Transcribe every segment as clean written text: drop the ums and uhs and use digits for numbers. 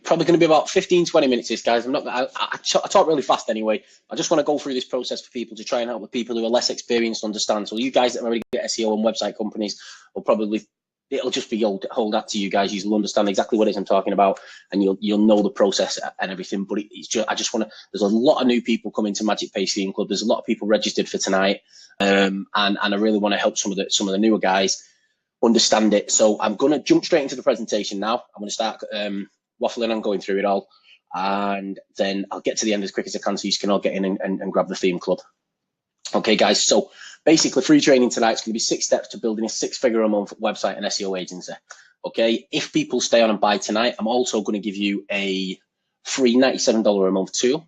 probably going to be about 15-20 minutes, this, guys. I talk really fast anyway. I just want to go through this process for people to try and help the people who are less experienced understand. So you guys that already get SEO and website companies will probably, it'll just be hold that to you guys. You'll understand exactly what it is I'm talking about, and you'll know the process and everything. But it's just, I just want to, there's a lot of new people coming to Magic Page Theme Club. There's a lot of people registered for tonight, and I really want to help some of the newer guys understand it. So I'm going to jump straight into the presentation now. I'm going to start waffling on, going through it all, and then I'll get to the end as quick as I can so you can all get in and grab the theme club. Okay, guys, so basically free training tonight is going to be 6 steps to building a 6-figure a month website and SEO agency. Okay, if people stay on and buy tonight, I'm also going to give you a free $97 a month tool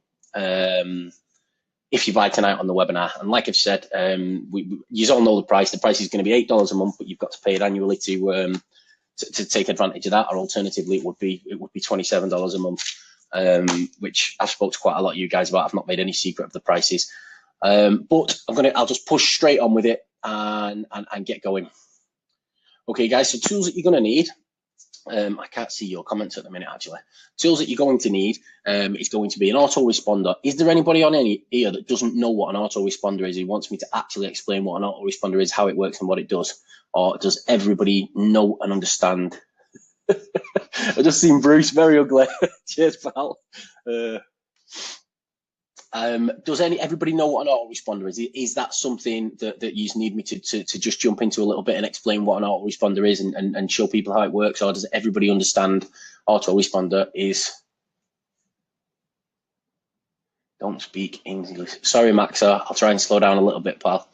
if you buy tonight on the webinar. And like I've said, you all know the price. The price is going to be $8 a month, but you've got to pay it annually to take advantage of that, or alternatively it would be $27 a month, which I've spoke to quite a lot of you guys about. I've not made any secret of the prices, but I'll just push straight on with it and get going. Okay, guys, so tools that you're going to need. I can't see your comments at the minute, actually. Tools that you're going to need is going to be an autoresponder. Is there anybody on any here that doesn't know what an autoresponder is? Who wants me to actually explain what an autoresponder is, how it works and what it does? Or does everybody know and understand? I just seen Bruce, very ugly. Cheers, pal. Does everybody know what an autoresponder is? Is that something that you need me to just jump into a little bit and explain what an autoresponder is and show people how it works? Or does everybody understand autoresponder is? Don't speak English. Sorry, Max, I'll try and slow down a little bit, pal.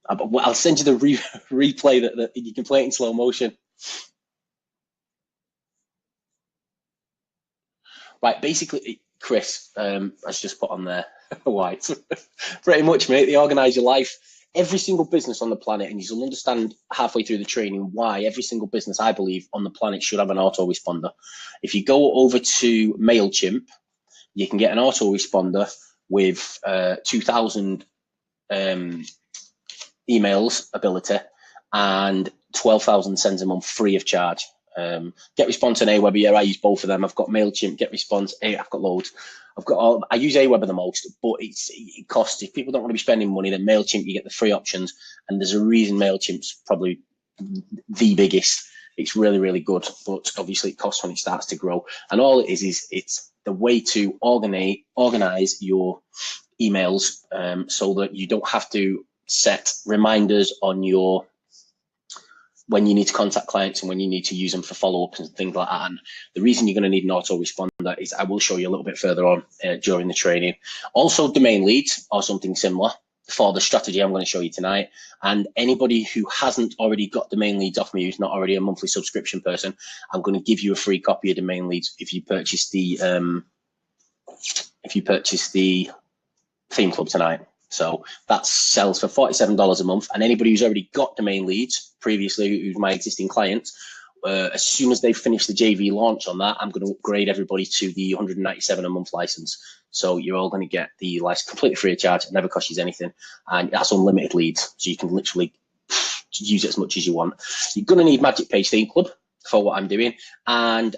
I'll send you the replay that you can play it in slow motion. Right, basically, Chris has just put on there, white. Pretty much, mate, they organise your life. Every single business on the planet, and you'll understand halfway through the training why every single business, I believe, on the planet should have an autoresponder. If you go over to MailChimp, you can get an autoresponder with 2,000 emails ability and 12,000 sends a month free of charge. GetResponse and Aweber, yeah, I use both of them. I've got MailChimp, GetResponse, I've got loads. I use Aweber the most, but it costs. If people don't want to be spending money, then MailChimp, you get the free options, and there's a reason MailChimp's probably the biggest. It's really, really good, but obviously it costs when it starts to grow. And all it is it's the way to organize your emails so that you don't have to set reminders on your when you need to contact clients and when you need to use them for follow-ups and things like that. And the reason you're going to need an autoresponder is I will show you a little bit further on during the training. Also, domain leads or something similar for the strategy I'm going to show you tonight. And anybody who hasn't already got domain leads off me, who's not already a monthly subscription person, I'm going to give you a free copy of domain leads if you purchase the theme club tonight. So that sells for $47 a month, and anybody who's already got domain leads previously, who's my existing clients, as soon as they finish the JV launch on that, I'm going to upgrade everybody to the $197 a month license. So you're all going to get the license completely free of charge. It never costs you anything, and that's unlimited leads, so you can literally use it as much as you want. You're going to need Magic Page Theme Club for what I'm doing, and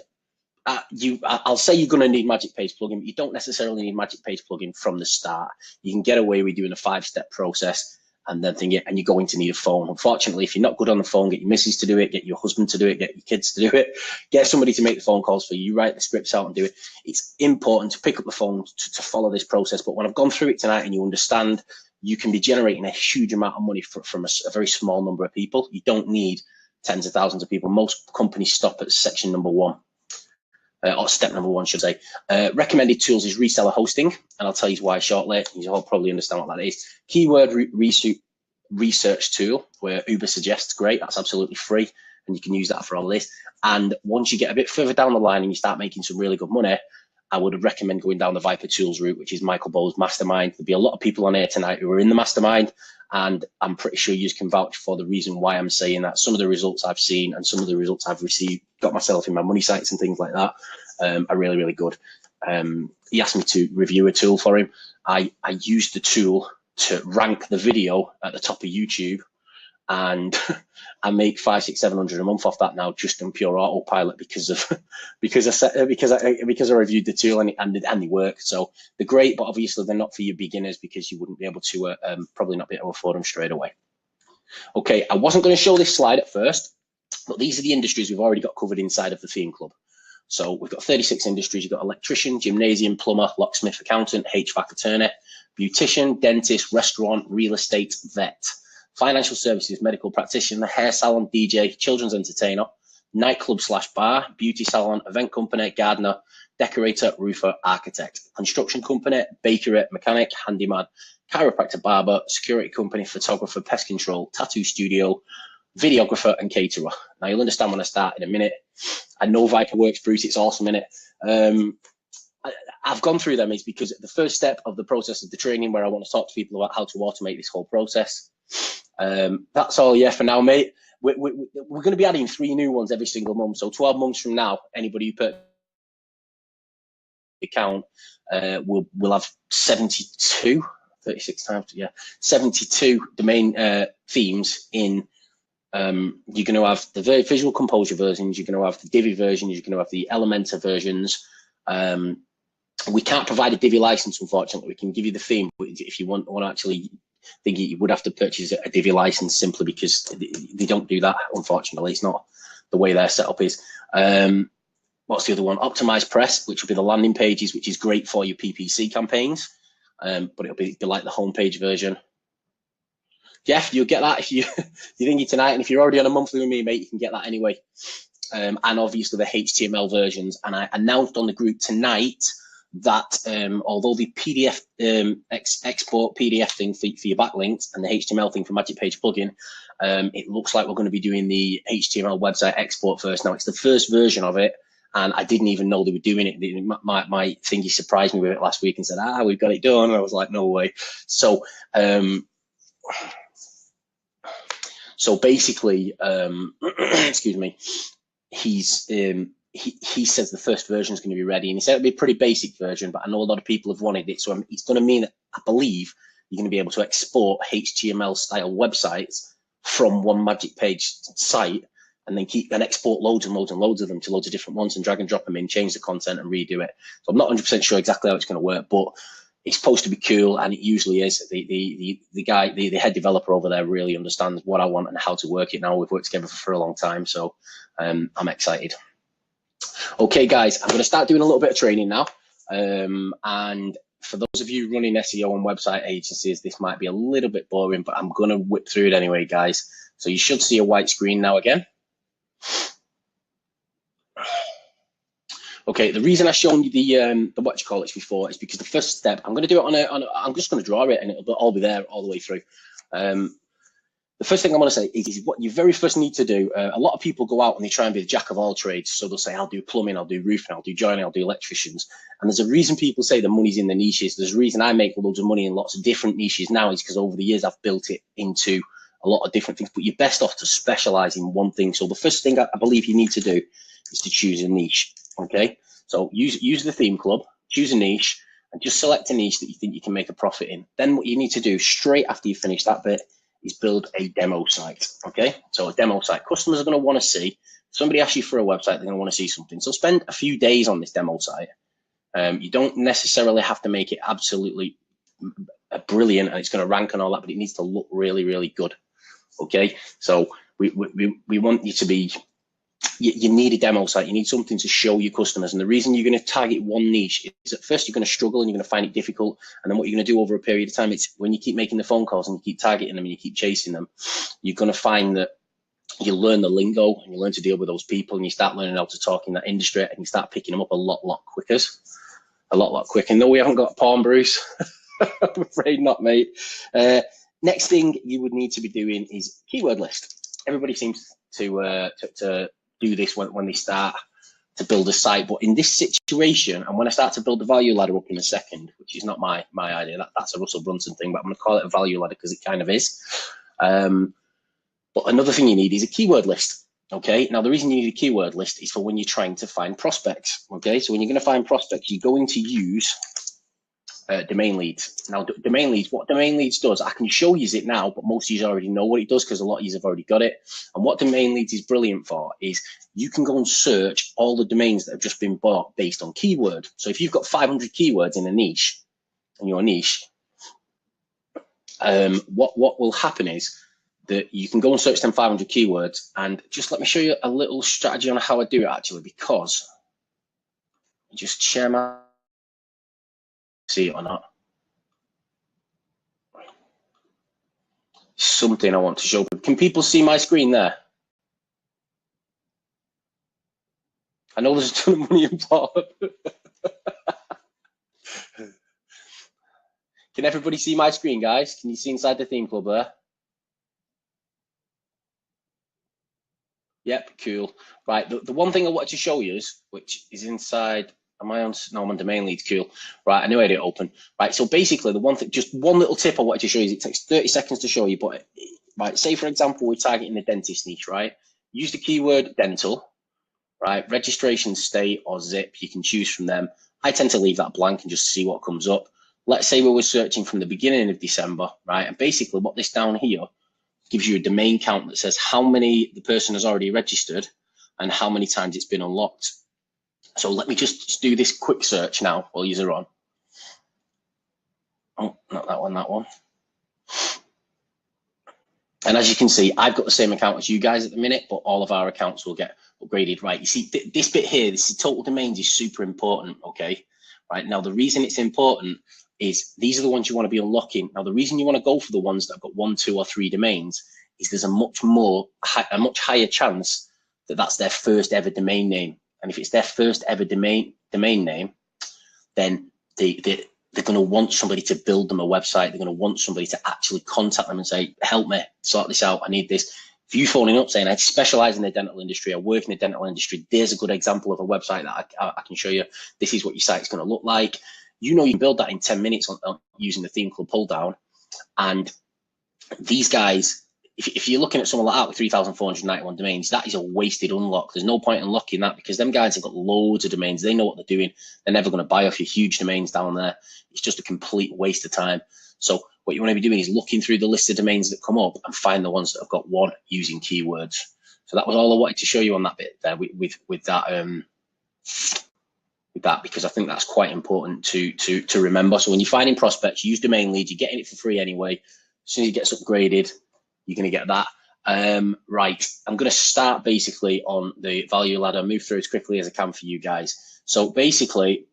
I'll say you're going to need Magic Page plugin, but you don't necessarily need Magic Page plugin from the start. You can get away with doing a 5-step process and then and you're going to need a phone. Unfortunately, if you're not good on the phone, get your missus to do it, get your husband to do it, get your kids to do it, get somebody to make the phone calls for you, write the scripts out and do it. It's important to pick up the phone to follow this process. But when I've gone through it tonight and you understand, you can be generating a huge amount of money from a very small number of people. You don't need tens of thousands of people. Most companies stop at section number 1. Or step number 1, should say. Recommended tools is reseller hosting, and I'll tell you why shortly. You'll probably understand what that is. Keyword research tool, where Uber suggests, great, that's absolutely free, and you can use that for all this. And once you get a bit further down the line and you start making some really good money, I would recommend going down the Viper Tools route, which is Michael Bowles' mastermind. There'll be a lot of people on here tonight who are in the mastermind, and I'm pretty sure you can vouch for the reason why I'm saying that. Some of the results I've seen and some of the results I've received, got myself in my money sites and things like that, are really, really good. He asked me to review a tool for him. I used the tool to rank the video at the top of YouTube and I make 500, 600, 700 a month off that now, just on pure autopilot because I reviewed the tool and they work. So they're great, but obviously they're not for you beginners because you wouldn't be able to probably not be able to afford them straight away. Okay, I wasn't going to show this slide at first, but these are the industries we've already got covered inside of the theme club. So we've got 36 industries. You've got electrician, gymnasium, plumber, locksmith, accountant, HVAC attorney, beautician, dentist, restaurant, real estate, vet, financial services, medical practitioner, hair salon, DJ, children's entertainer, nightclub / bar, beauty salon, event company, gardener, decorator, roofer, architect, construction company, bakery, mechanic, handyman, chiropractor, barber, security company, photographer, pest control, tattoo studio, videographer, and caterer. Now you'll understand when I start in a minute. I know Viper works, Bruce, it's awesome, innit? I've gone through them is because the first step of the process of the training where I want to talk to people about how to automate this whole process. That's all, yeah, for now, mate. We're going to be adding 3 new ones every single month. So 12 months from now, anybody who put account will have 72, 36 times, yeah, 72 domain themes in. You're going to have the visual composure versions, you're going to have the Divi versions, you're going to have the Elementor versions. We can't provide a Divi license, unfortunately. We can give you the theme, but if you want to actually think you would have to purchase a Divi license simply because they don't do that, unfortunately. It's not the way their setup is. What's the other one? Optimized Press, which will be the landing pages, which is great for your PPC campaigns, but it'll be like the homepage version. Jeff, you'll get that if you think it tonight, and if you're already on a monthly with me, mate, you can get that anyway. And obviously the HTML versions. And I announced on the group tonight that although the PDF export PDF thing for your backlinks and the HTML thing for Magic Page plugin, it looks like we're going to be doing the HTML website export first. Now it's the first version of it, and I didn't even know they were doing it. My thingy surprised me with it last week and said, we've got it done. And I was like, no way. So basically, excuse me, he says the first version is going to be ready, and he said it'll be a pretty basic version, but I know a lot of people have wanted it, so it's going to mean that I believe you're going to be able to export HTML style websites from one Magic Page site, and then export loads and loads and loads of them to loads of different ones and drag and drop them in, change the content and redo it. So I'm not 100% sure exactly how it's going to work, but it's supposed to be cool, and it usually is. The guy, the head developer over there really understands what I want and how to work it now. We've worked together for a long time, so I'm excited. Okay, guys, I'm going to start doing a little bit of training now. And for those of you running SEO and website agencies, this might be a little bit boring, but I'm going to whip through it anyway, guys. So you should see a white screen now again. Okay, the reason I've shown you the what you call it before is because the first step, I'm going to do it I'm just going to draw it and it'll all be there all the way through. The first thing I want to say is what you very first need to do. A lot of people go out and they try and be the jack of all trades. So they'll say, I'll do plumbing, I'll do roofing, I'll do joinery, I'll do electricians. And there's a reason people say the money's in the niches. There's a reason I make loads of money in lots of different niches now is because over the years I've built it into a lot of different things, but you're best off to specialize in one thing. So the first thing I believe you need to do is to choose a niche. Okay, so use the theme club, choose a niche, and just select a niche that you think you can make a profit in. Then what you need to do straight after you finish that bit is build a demo site. Okay, so a demo site. Customers are going to want to see. If somebody asks you for a website, they're going to want to see something. So spend a few days on this demo site. You don't necessarily have to make it absolutely brilliant and it's going to rank and all that, but it needs to look really, really good. Okay, so we want you to be. You need a demo site. You need something to show your customers. And the reason you're going to target one niche is at first you're going to struggle and you're going to find it difficult. And then what you're going to do over a period of time, it's when you keep making the phone calls and you keep targeting them and you keep chasing them, you're going to find that you learn the lingo and you learn to deal with those people and you start learning how to talk in that industry and you start picking them up a lot quicker. A lot quicker. No, we haven't got a palm, Bruce. I'm afraid not, mate. Next thing you would need to be doing is keyword list. Everybody seems to do this when they start to build a site, but in this situation, and when I start to build the value ladder up in a second, which is not my idea, that's a Russell Brunson thing, but I'm going to call it a value ladder because it kind of is. But another thing you need is a keyword list. Okay, now the reason you need a keyword list is for when you're trying to find prospects. Okay, so when you're going to find prospects, you're going to use domain leads. Now, domain leads, what domain leads does, I can show you it now, but most of you already know what it does because a lot of you have already got it. And what domain leads is brilliant for is you can go and search all the domains that have just been bought based on keyword. So if you've got 500 keywords in a niche, in your niche, what will happen is that you can go and search them 500 keywords, and just let me show you a little strategy on how I do it actually, because just share my, see it or not. Something I want to show. Can people see my screen there? I know there's a ton of money involved. Can everybody see my screen, guys? Can you see inside the theme club there? Yep, cool. Right, the one thing I wanted to show you is, which is inside, am I on? No, I'm on domain leads, cool. Right, I knew I had it open. Right, so basically the one thing, just one little tip I wanted to show you is, it takes 30 seconds to show you, but right, say for example, we're targeting the dentist niche, right? Use the keyword dental, right? Registration state or zip, you can choose from them. I tend to leave that blank and just see what comes up. Let's say we were searching from the beginning of December, right? And basically what this down here gives you a domain count that says how many the person has already registered and how many times it's been unlocked. So let me just do this quick search now while you're on. Oh, not that one, that one. And as you can see, I've got the same account as you guys at the minute, but all of our accounts will get upgraded, right? You see, this bit here, this is total domains, is super important, okay? Right, now the reason it's important is these are the ones you want to be unlocking. Now, the reason you want to go for the ones that have got 1, 2, or 3 domains is there's a much higher chance that that's their first ever domain name. And if it's their first ever domain name, then they're going to want somebody to build them a website. They're going to want somebody to actually contact them and say, help me sort this out. I need this. If you phoning up saying, I specialize in the dental industry, I work in the dental industry, there's a good example of a website that I can show you. This is what your site's going to look like. You know, you can build that in 10 minutes on using the theme club pull down. And these guys, if you're looking at someone like that with 3,491 domains, that is a wasted unlock. There's no point in unlocking that because them guys have got loads of domains. They know what they're doing. They're never going to buy off your huge domains down there. It's just a complete waste of time. So what you want to be doing is looking through the list of domains that come up and find the ones that have got 1 using keywords. So that was all I wanted to show you on that bit there with that, because I think that's quite important to remember. So when you're finding prospects, use domain leads. You're getting it for free anyway. As soon as it gets upgraded, you're going to get that. Right, I'm going to start basically on the value ladder, move through as quickly as I can for you guys. So basically,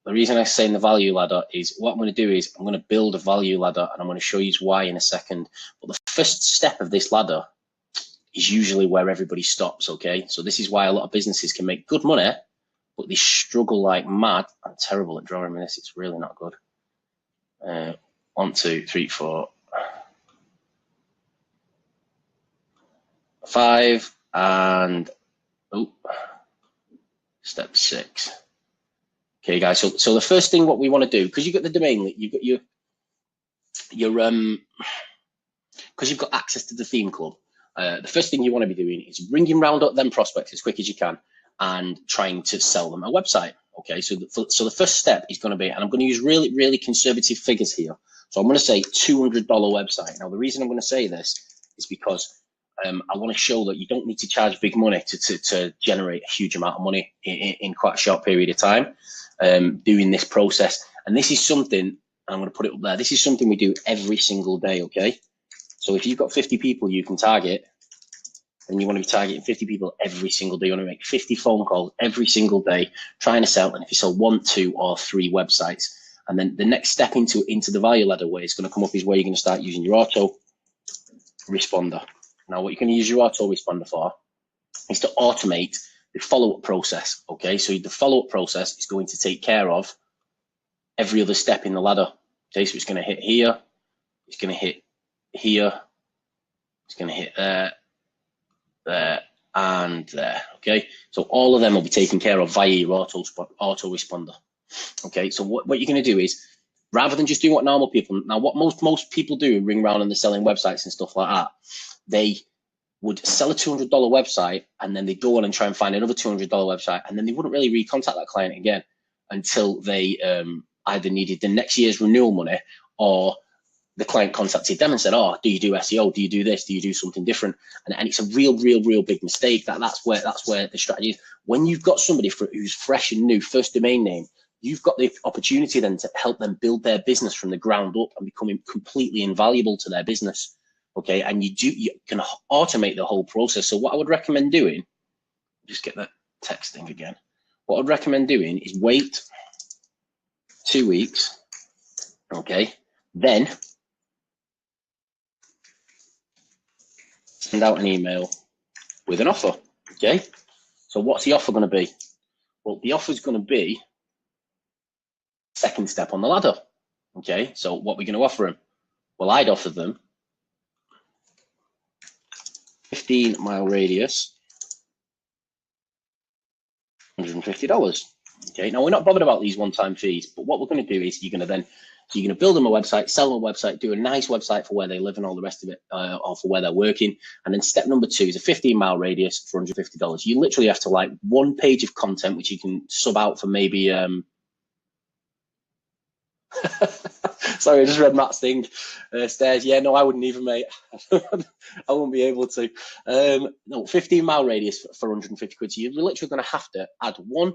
the reason I'm saying the value ladder is what I'm going to do is I'm going to build a value ladder, and I'm going to show you why in a second. But the first step of this ladder is usually where everybody stops, okay? So this is why a lot of businesses can make good money, but they struggle like mad. I'm terrible at drawing this. It's really not good. 1, 2, 3, 4, 5, and step 6. Okay, guys. So the first thing what we want to do, because you've got the domain, you've got your because you've got access to the theme club. The first thing you want to be doing is ringing round up them prospects as quick as you can and trying to sell them a website. Okay, so the first step is going to be, and I'm going to use really conservative figures here. So I'm going to say $200 website. Now the reason I'm going to say this is because I want to show that you don't need to charge big money to generate a huge amount of money in quite a short period of time doing this process. And this is something, I'm going to put it up there, this is something we do every single day, okay? So if you've got 50 people you can target, and you want to be targeting 50 people every single day, you want to make 50 phone calls every single day, trying to sell, and if you sell 1, 2, or 3 websites, and then the next step into the value ladder where it's going to come up is where you're going to start using your auto responder. Now, what you're going to use your auto responder for is to automate the follow-up process, okay? So the follow-up process is going to take care of every other step in the ladder, okay? So it's going to hit here, it's going to hit here, it's going to hit there, there, and there, okay? So all of them will be taken care of via your auto responder, okay? So what you're going to do is, rather than just doing what normal people, now what most people do, ring around and they're selling websites and stuff like that, they would sell a $200 website and then they go on and try and find another $200 website, and then they wouldn't really recontact that client again until they either needed the next year's renewal money, or the client contacted them and said, oh, do you do SEO? Do you do this? Do you do something different? And it's a real big mistake. That's where the strategy is. When you've got somebody who's fresh and new, first domain name, you've got the opportunity then to help them build their business from the ground up and becoming completely invaluable to their business. Okay, and you can automate the whole process. So what I would recommend doing, just get that text thing again. What I'd recommend doing is wait 2 weeks. Okay, then send out an email with an offer. Okay, so what's the offer going to be? Well, the offer is going to be second step on the ladder. Okay, so what we're going to offer them? Well, I'd offer them 15-mile radius, $150. Okay, now we're not bothered about these one-time fees, but what we're going to do is you're going to build them a website, sell them a website, do a nice website for where they live and all the rest of it, or for where they're working. And then step number 2 is a 15-mile radius for $150. You literally have to like 1 page of content, which you can sub out for maybe, sorry, I just read Matt's thing. Stairs. Yeah, no, I wouldn't even, mate. I wouldn't be able to. No, 15-mile radius for 150 quid. So you're literally going to have to add 1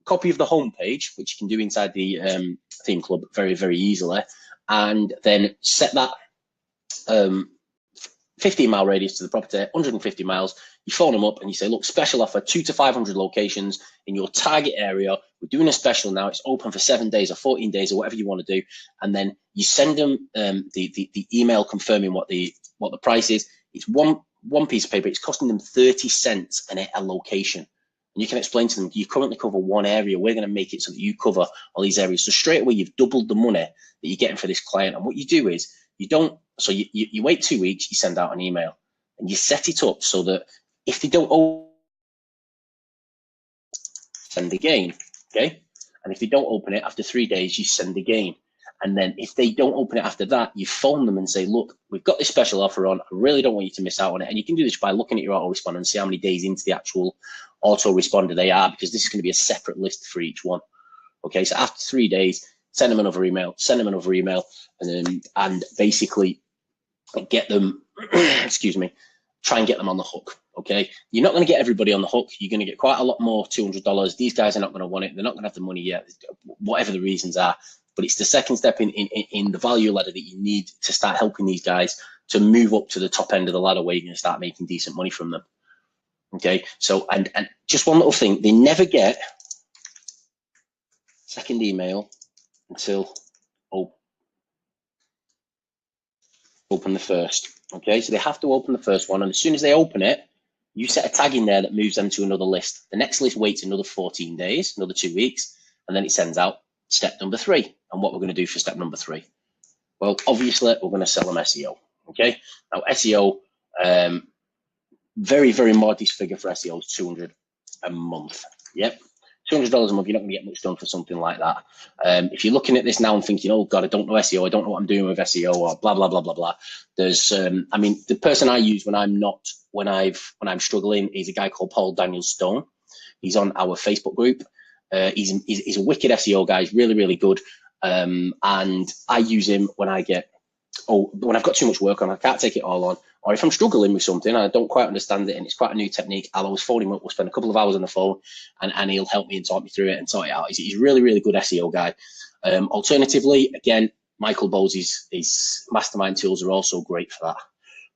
copy of the homepage, which you can do inside the theme club very easily, and then set that 15-mile radius to the property, 150 miles. You phone them up and you say, look, special offer, 200 to 500 locations in your target area. We're doing a special now. It's open for 7 days or 14 days or whatever you want to do. And then you send them the email confirming what the price is. It's one piece of paper. It's costing them 30 cents a location. And you can explain to them, you currently cover 1 area. We're going to make it so that you cover all these areas. So straight away, you've doubled the money that you're getting for this client. And what you do is you wait 2 weeks, you send out an email and you set it up so that if they don't send again, okay? And if they don't open it after 3 days, you send again. And then if they don't open it after that, you phone them and say, look, we've got this special offer on. I really don't want you to miss out on it. And you can do this by looking at your autoresponder and see how many days into the actual autoresponder they are, because this is going to be a separate list for each one. Okay, so after 3 days, send them another email, and basically get them, excuse me, try and get them on the hook. Okay, you're not going to get everybody on the hook. You're going to get quite a lot more $200. These guys are not going to want it. They're not going to have the money yet, whatever the reasons are. But it's the second step in the value ladder that you need to start helping these guys to move up to the top end of the ladder where you're going to start making decent money from them. Okay, so and just one little thing, they never get second email until open the first. Okay, so they have to open the first one, and as soon as they open it, you set a tag in there that moves them to another list. The next list waits another 14 days, another 2 weeks, and then it sends out step number 3. And what we're going to do for step number 3? Well, obviously, we're going to sell them SEO. Okay, now SEO, very modest figure for SEO is $200 a month. Yep, $200 a month. You're not going to get much done for something like that. If you're looking at this now and thinking, oh God, I don't know SEO, I don't know what I'm doing with SEO, or blah blah blah blah blah. There's, I mean, the person I use when I'm struggling is a guy called Paul Daniel Stone. He's on our Facebook group. He's a wicked SEO guy. He's really good. And I use him when I've got too much work on, I can't take it all on, or if I'm struggling with something, I don't quite understand it, and it's quite a new technique, I'll always phone him up. We'll spend a couple of hours on the phone, and he'll help me and talk me through it and sort it out. He's a really good SEO guy. Alternatively, again, Michael Bowes' his mastermind tools are also great for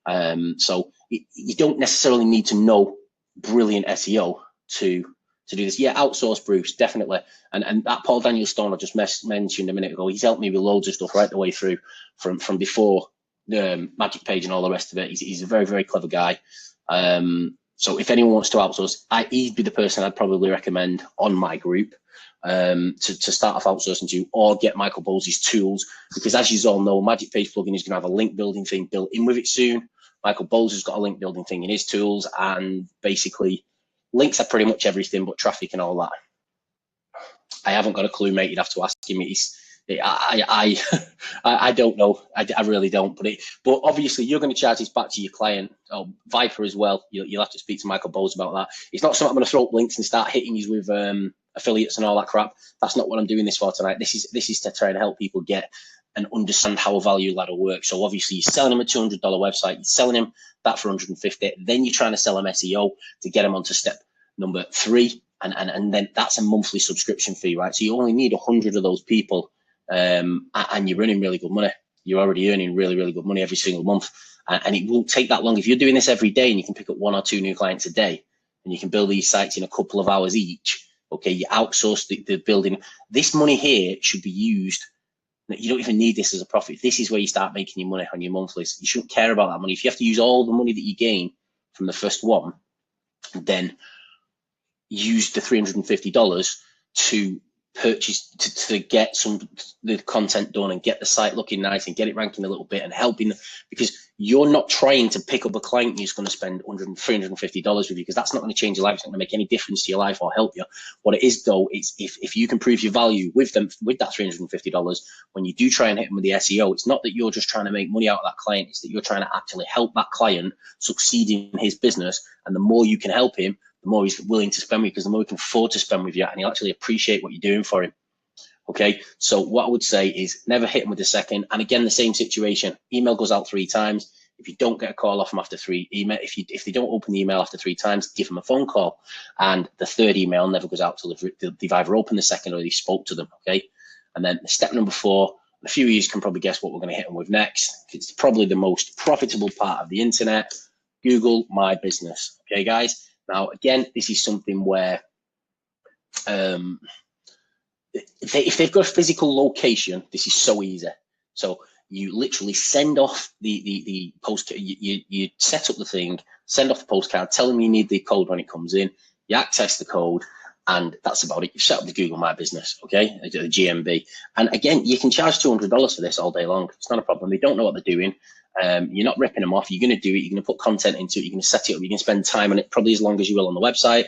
that. So you don't necessarily need to know brilliant SEO to do this. Yeah, outsource Bruce, definitely. And that Paul Daniel Stone I just mentioned a minute ago, he's helped me with loads of stuff right the way through from before the Magic Page and all the rest of it. He's a very clever guy. So if anyone wants to outsource, he'd be the person I'd probably recommend on my group to start off outsourcing to, or get Michael Bowes' tools, because as you all know, Magic Page plugin is going to have a link building thing built in with it soon. Michael Bowes has got a link building thing in his tools, and basically links are pretty much everything but traffic and all that. I haven't got a clue, mate. You'd have to ask him. I don't know. I really don't. But obviously, you're going to charge this back to your client. Oh, Viper as well. You'll have to speak to Michael Bowes about that. It's not something I'm going to throw up links and start hitting you with affiliates and all that crap. That's not what I'm doing this for tonight. This is to try and help people get and understand how a value ladder works. So obviously you're selling them a $200 website, you're selling them that for 150, then you're trying to sell them SEO to get them onto step number 3, and then that's a monthly subscription fee, right? So you only need 100 of those people, and you're earning really good money. You're already earning really, really good money every single month, and it won't take that long. If you're doing this every day and you can pick up 1 or 2 new clients a day, and you can build these sites in a couple of hours each, okay, you outsource the building. This money here should be used. You don't even need this as a profit. This is where you start making your money on your monthlies. You shouldn't care about that money. If you have to use all the money that you gain from the first one, then use the $350 to purchase, to get the content done and get the site looking nice and get it ranking a little bit and helping, because you're not trying to pick up a client who's going to spend $350 with you, because that's not going to change your life. It's not going to make any difference to your life or help you. What it is though, is if you can prove your value with them, with that $350, when you do try and hit them with the SEO, it's not that you're just trying to make money out of that client, it's that you're trying to actually help that client succeed in his business. And the more you can help him, the more he's willing to spend with you, because the more he can afford to spend with you, and he'll actually appreciate what you're doing for him. Okay, so what I would say is never hit him with the second. And again, the same situation. Email goes out 3 times. If you don't get a call off them after 3 email, if they don't open the email after 3 times, give them a phone call. And the 3rd email never goes out till they've either opened the second or they spoke to them. Okay, and then step number 4. A few of you can probably guess what we're going to hit them with next. It's probably the most profitable part of the internet. Google My Business. Okay, guys. Now, again, this is something where if they've got a physical location, this is so easy. So you literally send off the postcard, you set up the thing, send off the postcard, tell them you need the code when it comes in, you access the code, and that's about it. You've set up the Google My Business, okay, the GMB. And again, you can charge $200 for this all day long. It's not a problem. They don't know what they're doing. You're not ripping them off. You're going to do it. You're going to put content into it. You're going to set it up. You're going to spend time on it, probably as long as you will on the website.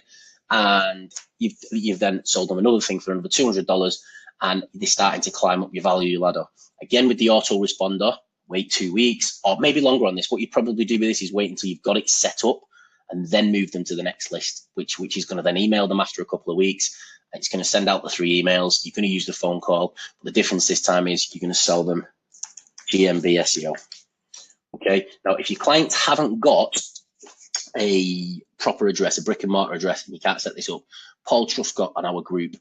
And you've then sold them another thing for another $200, and they're starting to climb up your value ladder. Again, with the autoresponder, wait 2 weeks or maybe longer on this. What you probably do with this is wait until you've got it set up and then move them to the next list, which is going to then email them after a couple of weeks. It's going to send out the 3 emails. You're going to use the phone call. But the difference this time is you're going to sell them GMB SEO. Okay, now if your clients haven't got a proper address, a brick and mortar address, and you can't set this up, Paul Truscott on our group,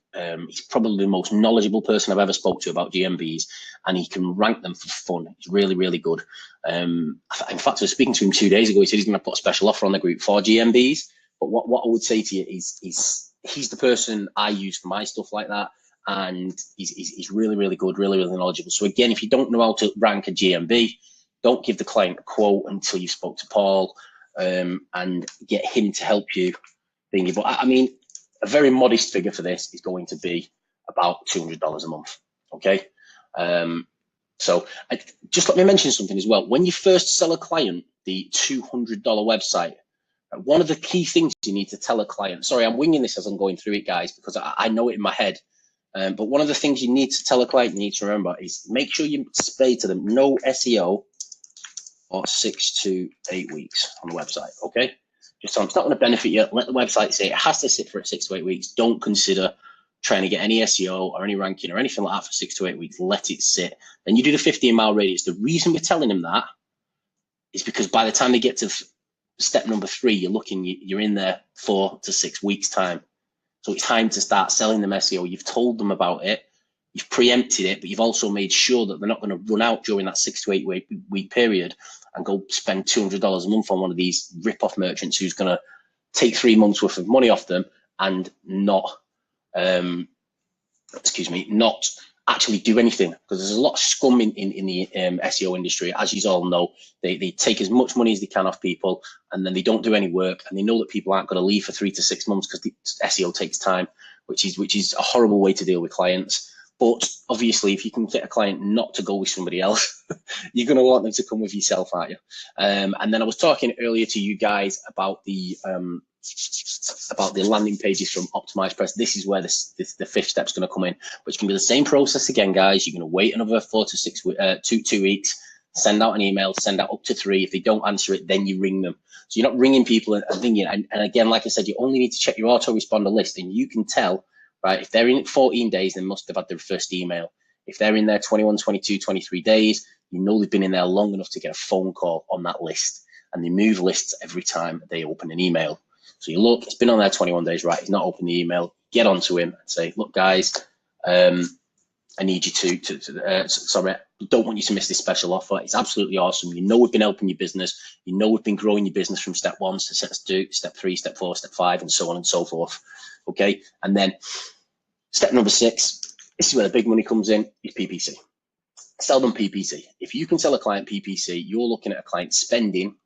he's probably the most knowledgeable person I've ever spoke to about GMBs, and he can rank them for fun. He's really, really good. In fact, I was speaking to him 2 days ago. He said he's going to put a special offer on the group for GMBs. But what I would say to you is he's the person I use for my stuff like that, and he's really, really good, really, really knowledgeable. So again, if you don't know how to rank a GMB, don't give the client a quote until you spoke to Paul, and get him to help you. But I mean, a very modest figure for this is going to be about $200 a month. Okay, so just let me mention something as well. When you first sell a client the $200 website, one of the key things you need to tell a client. Sorry, I'm winging this as I'm going through it, guys, because I know it in my head. But one of the things you need to tell a client, you need to remember, is make sure you say to them, no SEO or 6 to 8 weeks on the website. Okay, just tell them it's not going to benefit you. Let the website say it has to sit for 6 to 8 weeks. Don't consider trying to get any SEO or any ranking or anything like that for 6 to 8 weeks. Let it sit. Then you do the 15-mile radius. The reason we're telling them that is because by the time they get to step number 3, you're in there 4 to 6 weeks time. So it's time to start selling them SEO. You've told them about it. You've preempted it, but you've also made sure that they're not going to run out during that 6 to 8 week period and go spend $200 a month on one of these rip-off merchants who's going to take 3 months worth of money off them and not actually do anything, because there's a lot of scum in the SEO industry. As you all know, they take as much money as they can off people, and then they don't do any work, and they know that people aren't going to leave for 3 to 6 months because the SEO takes time, which is a horrible way to deal with clients. But obviously, if you can get a client not to go with somebody else, you're going to want them to come with yourself, aren't you? And then I was talking earlier to you guys about the landing pages from Optimized Press. This is where the 5th step is going to come in, which can be the same process again, guys. You're going to wait another 4 to 6 2 weeks, send out an email, send out up to 3. If they don't answer it, then you ring them. So you're not ringing people and thinking. And again, like I said, you only need to check your autoresponder list, and you can tell right? If they're in 14 days, they must have had their first email. If they're in there 21, 22, 23 days, you know they've been in there long enough to get a phone call on that list. And they move lists every time they open an email. So you look, it's been on there 21 days, right? He's not opened the email. Get onto him and say, look, guys, I need you sorry, don't want you to miss this special offer. It's absolutely awesome. You know we've been helping your business. You know we've been growing your business from step 1 to step 2, step 3, step 4, step 5, and so on and so forth. Okay, and then step number 6, this is where the big money comes in, is PPC. Sell them PPC. If you can sell a client PPC, you're looking at a client spending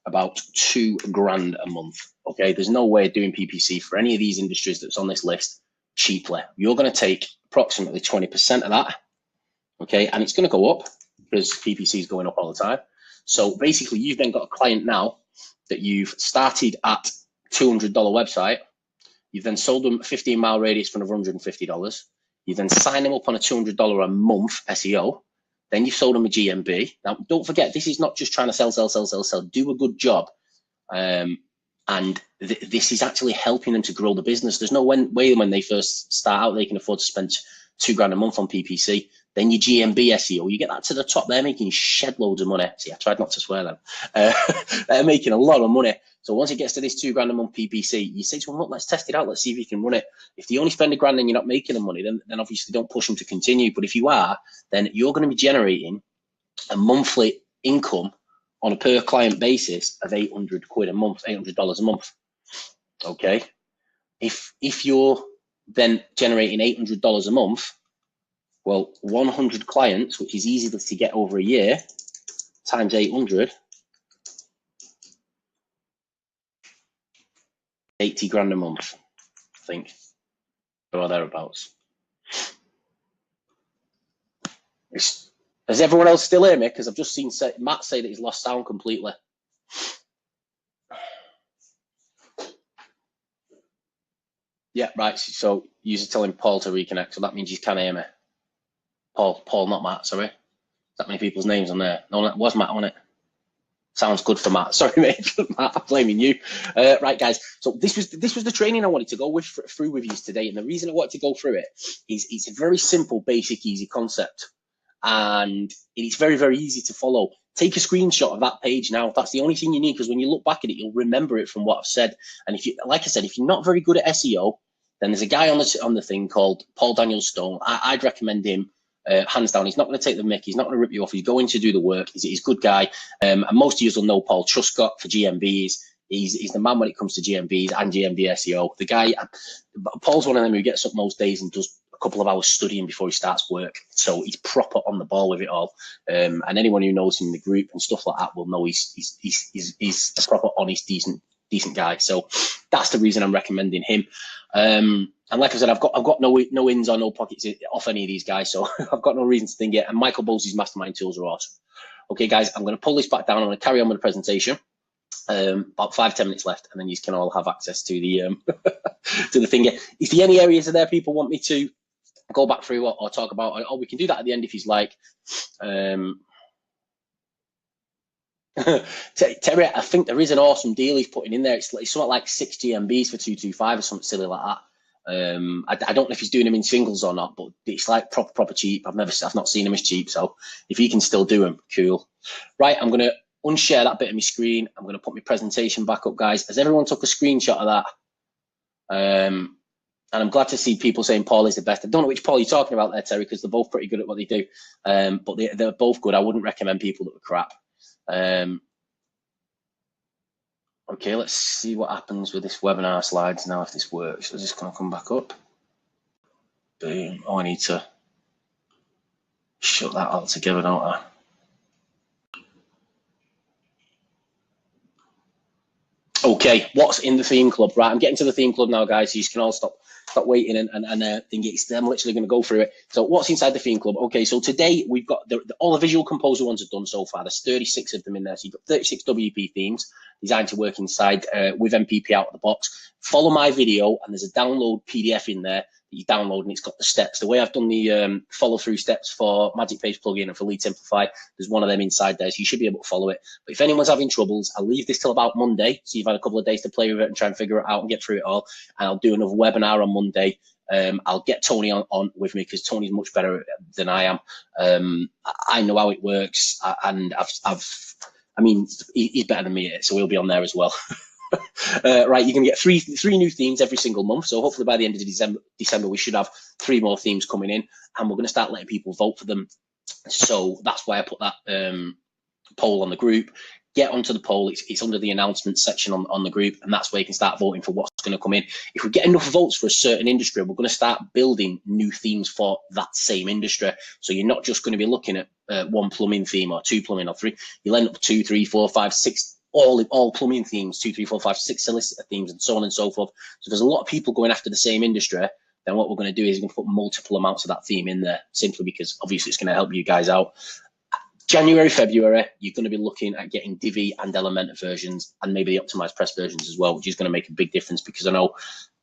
about $2,000 a month. Okay, there's no way of doing PPC for any of these industries that's on this list cheaply. You're going to take approximately 20% of that. Okay, and it's going to go up because PPC is going up all the time. So basically, you've then got a client now that you've started at $200 website. You've then sold them a 15-mile radius for another $150. You then sign them up on a $200 a month SEO. Then you've sold them a GMB. Now, don't forget, this is not just trying to sell. Do a good job. And this is actually helping them to grow the business. There's no way when they first start out, they can afford to spend $2,000 a month on PPC. Then your GMB SEO, you get that to the top, they're making shed loads of money. See, I tried not to swear then. They're making a lot of money. So once it gets to this $2,000 a month PPC, you say to them, look, let's test it out. Let's see if you can run it. If they only spend $1,000 and you're not making the money, then obviously don't push them to continue. But if you are, then you're going to be generating a monthly income on a per client basis of £800 a month, $800 a month. Okay. If you're then generating $800 a month, well, 100 clients, which is easy to get over a year, times 800, 80 grand a month, I think, or thereabouts. Does everyone else still hear me? Because I've just seen Matt say that he's lost sound completely. Yeah, right. So you're telling Paul to reconnect, so that means you can hear me. Paul, not Matt, sorry. That many people's names on there. No, that was Matt on it. Sounds good for Matt. Sorry, mate. Matt, I'm blaming you. Right, guys. So this was the training I wanted to go through with you today, and the reason I wanted to go through it is it's a very simple, basic, easy concept, and it's very, very easy to follow. Take a screenshot of that page now. That's the only thing you need, because when you look back at it, you'll remember it from what I've said. And if you, like I said, if you're not very good at SEO, then there's a guy on the thing called Paul Daniel Stone. I'd recommend him. Hands down, he's not going to take the mick. He's not going to rip you off. He's going to do the work. He's a good guy. And most of you will know Paul Truscott for GMBs. He's the man when it comes to GMBs and GMB SEO. The guy, Paul's one of them who gets up most days and does a couple of hours studying before he starts work. So he's proper on the ball with it all. And anyone who knows him in the group and stuff like that will know he's a proper, honest, decent guy. So that's the reason I'm recommending him. And like I said, I've got no ins or no pockets off any of these guys, so I've got no reason to think it. And Michael Bowles' mastermind tools are awesome. Okay, guys, I'm going to pull this back down. I'm going to carry on with the presentation. About 5-10 minutes left, and then you can all have access to the to the thing. Is there any areas of there people want me to go back through or talk about? Or we can do that at the end if he's like. Terry, I think there is an awesome deal he's putting in there. It's something like 6 GMBs for 225 or something silly like that. I don't know if he's doing them in singles or not, but it's like proper cheap. I've not seen him as cheap. So if he can still do them, cool. Right, I'm gonna unshare that bit of my screen. I'm gonna put my presentation back up, guys. Has everyone took a screenshot of that? And I'm glad to see people saying Paul is the best. I don't know which Paul you're talking about there, Terry, because they're both pretty good at what they do. But they're both good. I wouldn't recommend people that were crap. Okay, let's see what happens with this webinar slides now, if this works. So just going to come back up. Boom. Oh, I need to shut that all together, don't I? Okay, what's in the theme club? Right, I'm getting to the theme club now, guys. So you can all stop waiting and think I'm literally going to go through it. So what's inside the theme club? Okay, so today we've got all the Visual Composer ones are done so far. There's 36 of them in there. So you've got 36 WP themes designed to work inside with MPP out of the box. Follow my video, and there's a download PDF in there that you download, and it's got the steps. The way I've done the follow through steps for Magic Page plugin and for Lead Simplify, there's one of them inside there, so you should be able to follow it. But if anyone's having troubles, I'll leave this till about Monday, so you've had a couple of days to play with it and try and figure it out and get through it all. And I'll do another webinar on Monday I'll get Tony on with me because Tony's much better than I am. I know how it works, and I mean, he's better than me, so he'll be on there as well. Right, you're gonna get three new themes every single month. So hopefully by the end of December, we should have 3 more themes coming in, and we're gonna start letting people vote for them. So that's why I put that poll on the group. Get onto the poll. It's under the announcement section on the group, and that's where you can start voting for what's going to come in. If we get enough votes for a certain industry, we're going to start building new themes for that same industry. So you're not just going to be looking at 1 plumbing theme or 2 plumbing or 3. You'll end up with 2, 3, 4, 5, 6, all plumbing themes, 2, 3, 4, 5, 6 solicitor themes, and so on and so forth. So there's a lot of people going after the same industry. Then what we're going to do is we're going to put multiple amounts of that theme in there, simply because obviously it's going to help you guys out. January, February, you're going to be looking at getting Divi and Elementor versions, and maybe the optimized press versions as well, which is going to make a big difference, because I know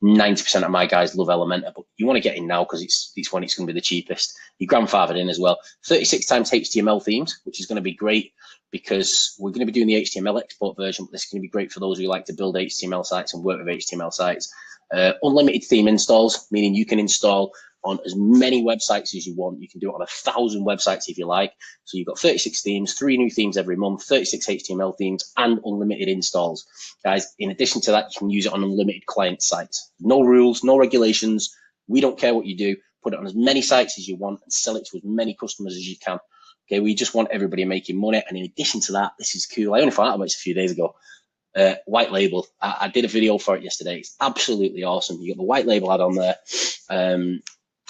90% of my guys love Elementor, but you want to get in now because it's when it's going to be the cheapest. Your grandfathered in as well. 36 times HTML themes, which is going to be great because we're going to be doing the HTML export version, but this is going to be great for those who like to build HTML sites and work with HTML sites. Unlimited theme installs, meaning you can install on as many websites as you want. You can do it on 1,000 websites if you like. So you've got 36 themes, 3 new themes every month, 36 HTML themes, and unlimited installs. Guys, in addition to that, you can use it on unlimited client sites. No rules, no regulations. We don't care what you do. Put it on as many sites as you want and sell it to as many customers as you can. Okay, we just want everybody making money. And in addition to that, this is cool. I only found out about this a few days ago. White label. I did a video for it yesterday. It's absolutely awesome. You got the white label ad on there.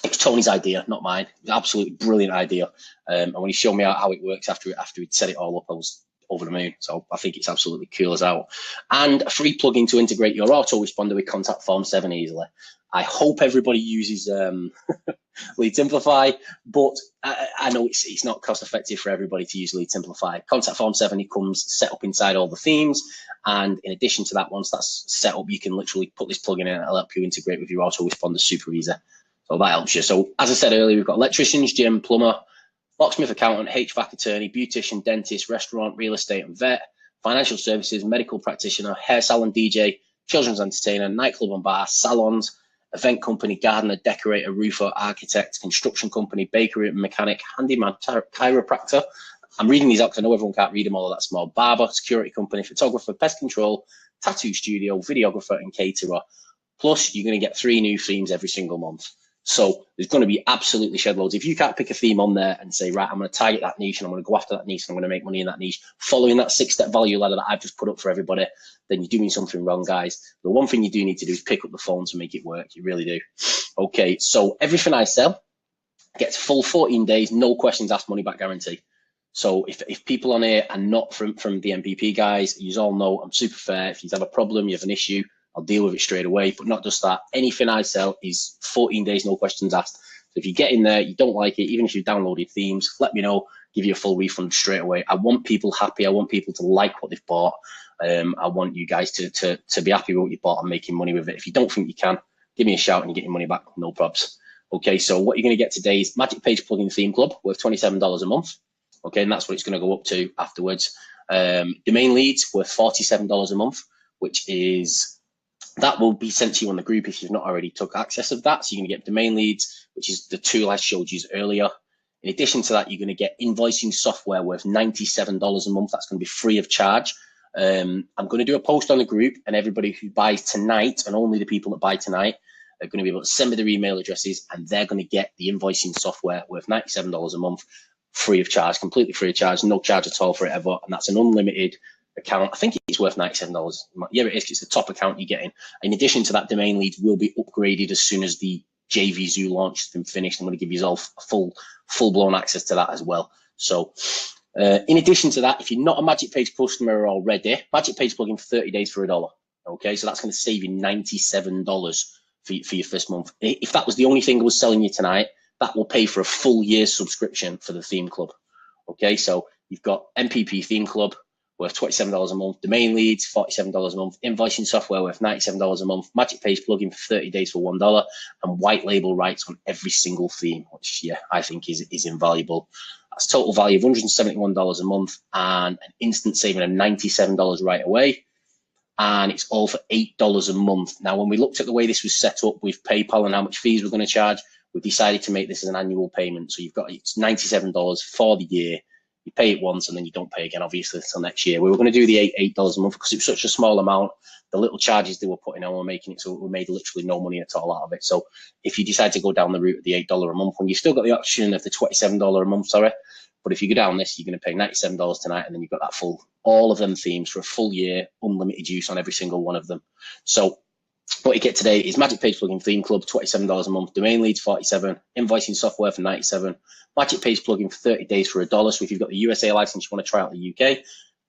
It's Tony's idea, not mine. It's an absolutely brilliant idea. And when he showed me how it works after he'd set it all up, I was over the moon. So I think it's absolutely cool as hell. And a free plugin to integrate your autoresponder with Contact Form 7 easily. I hope everybody uses Lead Simplify, but I know it's not cost effective for everybody to use Lead Simplify. Contact Form 7, it comes set up inside all the themes. And in addition to that, once that's set up, you can literally put this plugin in and it'll help you integrate with your autoresponder super easy. So that helps you. So as I said earlier, we've got electricians, gym, plumber, locksmith, accountant, HVAC attorney, beautician, dentist, restaurant, real estate and vet, financial services, medical practitioner, hair salon, DJ, children's entertainer, nightclub and bar, salons, event company, gardener, decorator, roofer, architect, construction company, bakery and mechanic, handyman, chiropractor. I'm reading these out because I know everyone can't read them all that small. Barber, security company, photographer, pest control, tattoo studio, videographer and caterer. Plus, you're going to get 3 new themes every single month. So there's going to be absolutely shed loads. If you can't pick a theme on there and say, right, I'm going to target that niche and I'm going to go after that niche and I'm going to make money in that niche, following that 6-step value ladder that I've just put up for everybody, then you're doing something wrong, guys. The one thing you do need to do is pick up the phone to make it work. You really do. Okay, so everything I sell gets full 14 days, no questions asked, money back guarantee. So if people on here are not from the MPP guys, you all know I'm super fair. If you have a problem, you have an issue, I'll deal with it straight away. But not just that, anything I sell is 14 days, no questions asked. So if you get in there, you don't like it, even if you've downloaded themes, let me know, give you a full refund straight away. I want people happy. I want people to like what they've bought. I want you guys to be happy with what you bought and making money with it. If you don't think you can, give me a shout and you get your money back, no probs. Okay, so what you're going to get today is Magic Page Plugin Theme Club worth $27 a month. Okay, and that's what it's going to go up to afterwards. Domain leads worth $47 a month, which is, that will be sent to you on the group if you've not already took access of that. So you're going to get domain leads, which is the tool I showed you earlier. In addition to that, you're going to get invoicing software worth $97 a month. That's going to be free of charge. I'm going to do a post on the group, and everybody who buys tonight, and only the people that buy tonight, are going to be able to send me their email addresses, and they're going to get the invoicing software worth $97 a month, free of charge, completely free of charge, no charge at all for it ever. And that's an unlimited account. I think it's worth $97. Yeah, it is. It's the top account you're getting. In addition to that, domain leads will be upgraded as soon as the JV Zoo launch has been finished. I'm going to give you all full-blown access to that as well. So in addition to that, if you're not a Magic Page customer already, Magic Page plugin for 30 days for $1. Okay, so that's going to save you $97 for your first month. If that was the only thing I was selling you tonight, that will pay for a full year's subscription for the theme club. Okay, so you've got MPP Theme Club worth $27 a month, domain leads $47 a month, invoicing software worth $97 a month, Magic Page plugin for 30 days for $1, and white label rights on every single theme, which yeah, I think is invaluable. That's total value of $171 a month and an instant saving of $97 right away. and it's all for $8 a month. Now, when we looked at the way this was set up with PayPal and how much fees we're going to charge, we decided to make this as an annual payment. So you've got, it's $97 for the year. You pay it once and then you don't pay again, obviously, until next year. We were going to do the $8 a month because it was such a small amount. The little charges they were putting on were making it so we made literally no money at all out of it. So if you decide to go down the route of the $8 a month, when you've still got the option of the $27 a month, but if you go down this, you're going to pay $97 tonight, and then you've got that full, all of them themes for a full year, unlimited use on every single one of them. So what you get today is Magic Page Plugin Theme Club, $27 a month, domain leads $47, invoicing software for $97, Magic Page Plugin for 30 days for $1. So if you've got the USA license, you want to try out the UK,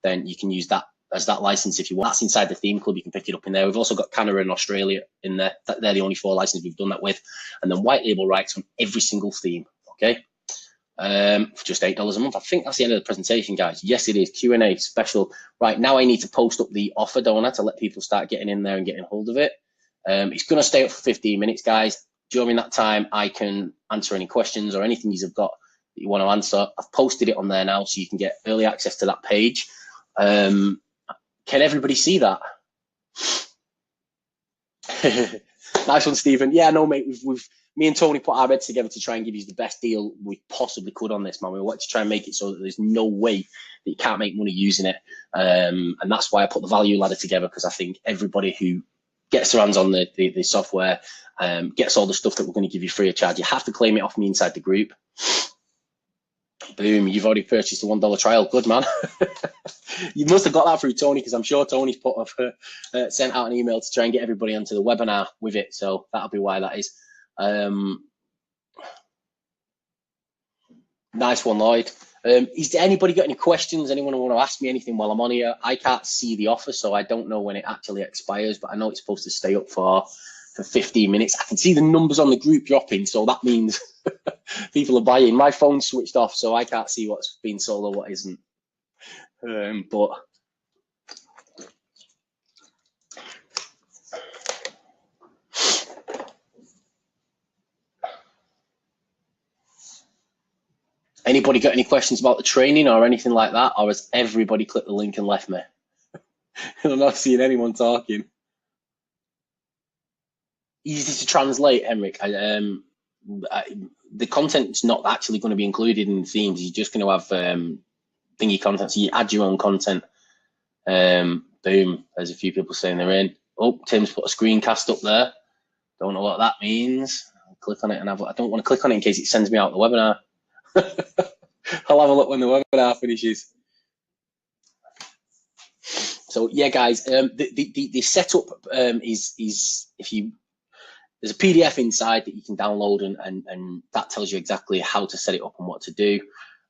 then you can use that as that license if you want. That's inside the theme club. You can pick it up in there. We've also got Canada and Australia in there. They're the only 4 licenses we've done that with. And then white label rights on every single theme. Okay. For just $8 a month. I think that's the end of the presentation, guys. Yes, it is. Q&A special. Right now, I need to post up the offer, don't I, to let people start getting in there and getting hold of it. It's going to stay up for 15 minutes, guys. During that time, I can answer any questions or anything you've got that you want to answer. I've posted it on there now, so you can get early access to that page. Can everybody see that? Nice one, Stephen. Yeah, no, mate. Me and Tony put our heads together to try and give you the best deal we possibly could on this, man. We wanted to try and make it so that there's no way that you can't make money using it. And that's why I put the value ladder together, because I think everybody who gets their hands on the software gets all the stuff that we're going to give you free of charge. You have to claim it off me inside the group. Boom, you've already purchased the $1 trial. Good, man. You must have got that through Tony, because I'm sure Tony's sent out an email to try and get everybody onto the webinar with it. So that'll be why that is. Nice one, Lloyd. Is there anybody got any questions? Anyone want to ask me anything while I'm on here? I can't see the offer, so I don't know when it actually expires, but I know it's supposed to stay up for 15 minutes. I can see the numbers on the group dropping, so that means people are buying. My phone's switched off, so I can't see what's being sold or what isn't. But anybody got any questions about the training or anything like that, or has everybody clicked the link and left me? I'm not seeing anyone talking. Easy to translate, Henrik. The content's not actually going to be included in the themes. You're just going to have thingy content, so you add your own content. Boom, there's a few people saying they're in. Oh, Tim's put a screencast up there. Don't know what that means. I'll click on it and I don't want to click on it in case it sends me out the webinar. I'll have a look when the webinar finishes. So yeah, guys, the setup is if you, there's a PDF inside that you can download, and that tells you exactly how to set it up and what to do.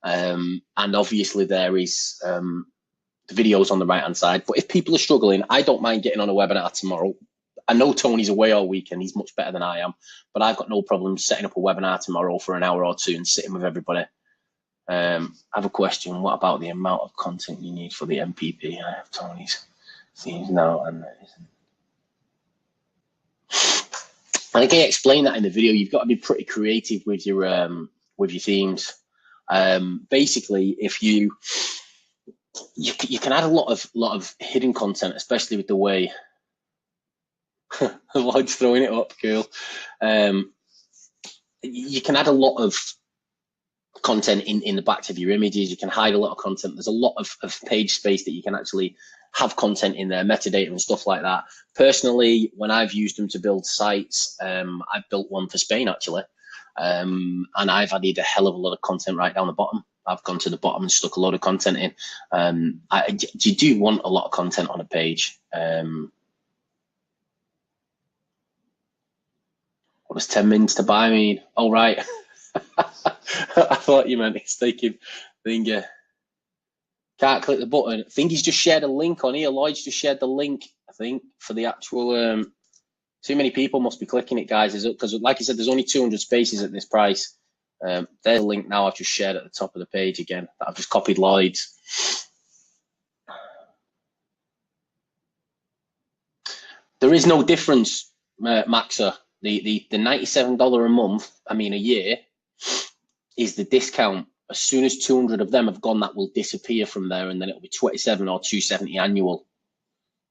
And obviously there is the videos on the right hand side. But if people are struggling, I don't mind getting on a webinar tomorrow. I know Tony's away all weekend. He's much better than I am, but I've got no problem setting up a webinar tomorrow for an hour or two and sitting with everybody. I have a question. What about the amount of content you need for the MPP? I have Tony's themes now, and I can explain that in the video. You've got to be pretty creative with your themes. Basically, if you can add a lot of hidden content, especially with the way Lloyd's throwing it up. Cool. You can add a lot of content in the back of your images. You can hide a lot of content. There's a lot of page space that you can actually have content in there, metadata and stuff like that. Personally, when I've used them to build sites, I've built one for Spain actually, and I've added a hell of a lot of content right down the bottom. I've gone to the bottom and stuck a lot of content in. You do want a lot of content on a page. What does 10 minutes to buy mean? Oh, right. I thought you meant it's taking thing. Can't click the button. I think he's just shared a link on here. Lloyd's just shared the link, I think, for the actual. Too many people must be clicking it, guys. Because, like I said, there's only 200 spaces at this price. There's a link now I've just shared at the top of the page again. That I've just copied Lloyd's. There is no difference, Maxa. The $97 a month, I mean a year, is the discount. As soon as 200 of them have gone, that will disappear from there, and then it'll be 27 or 270 annual.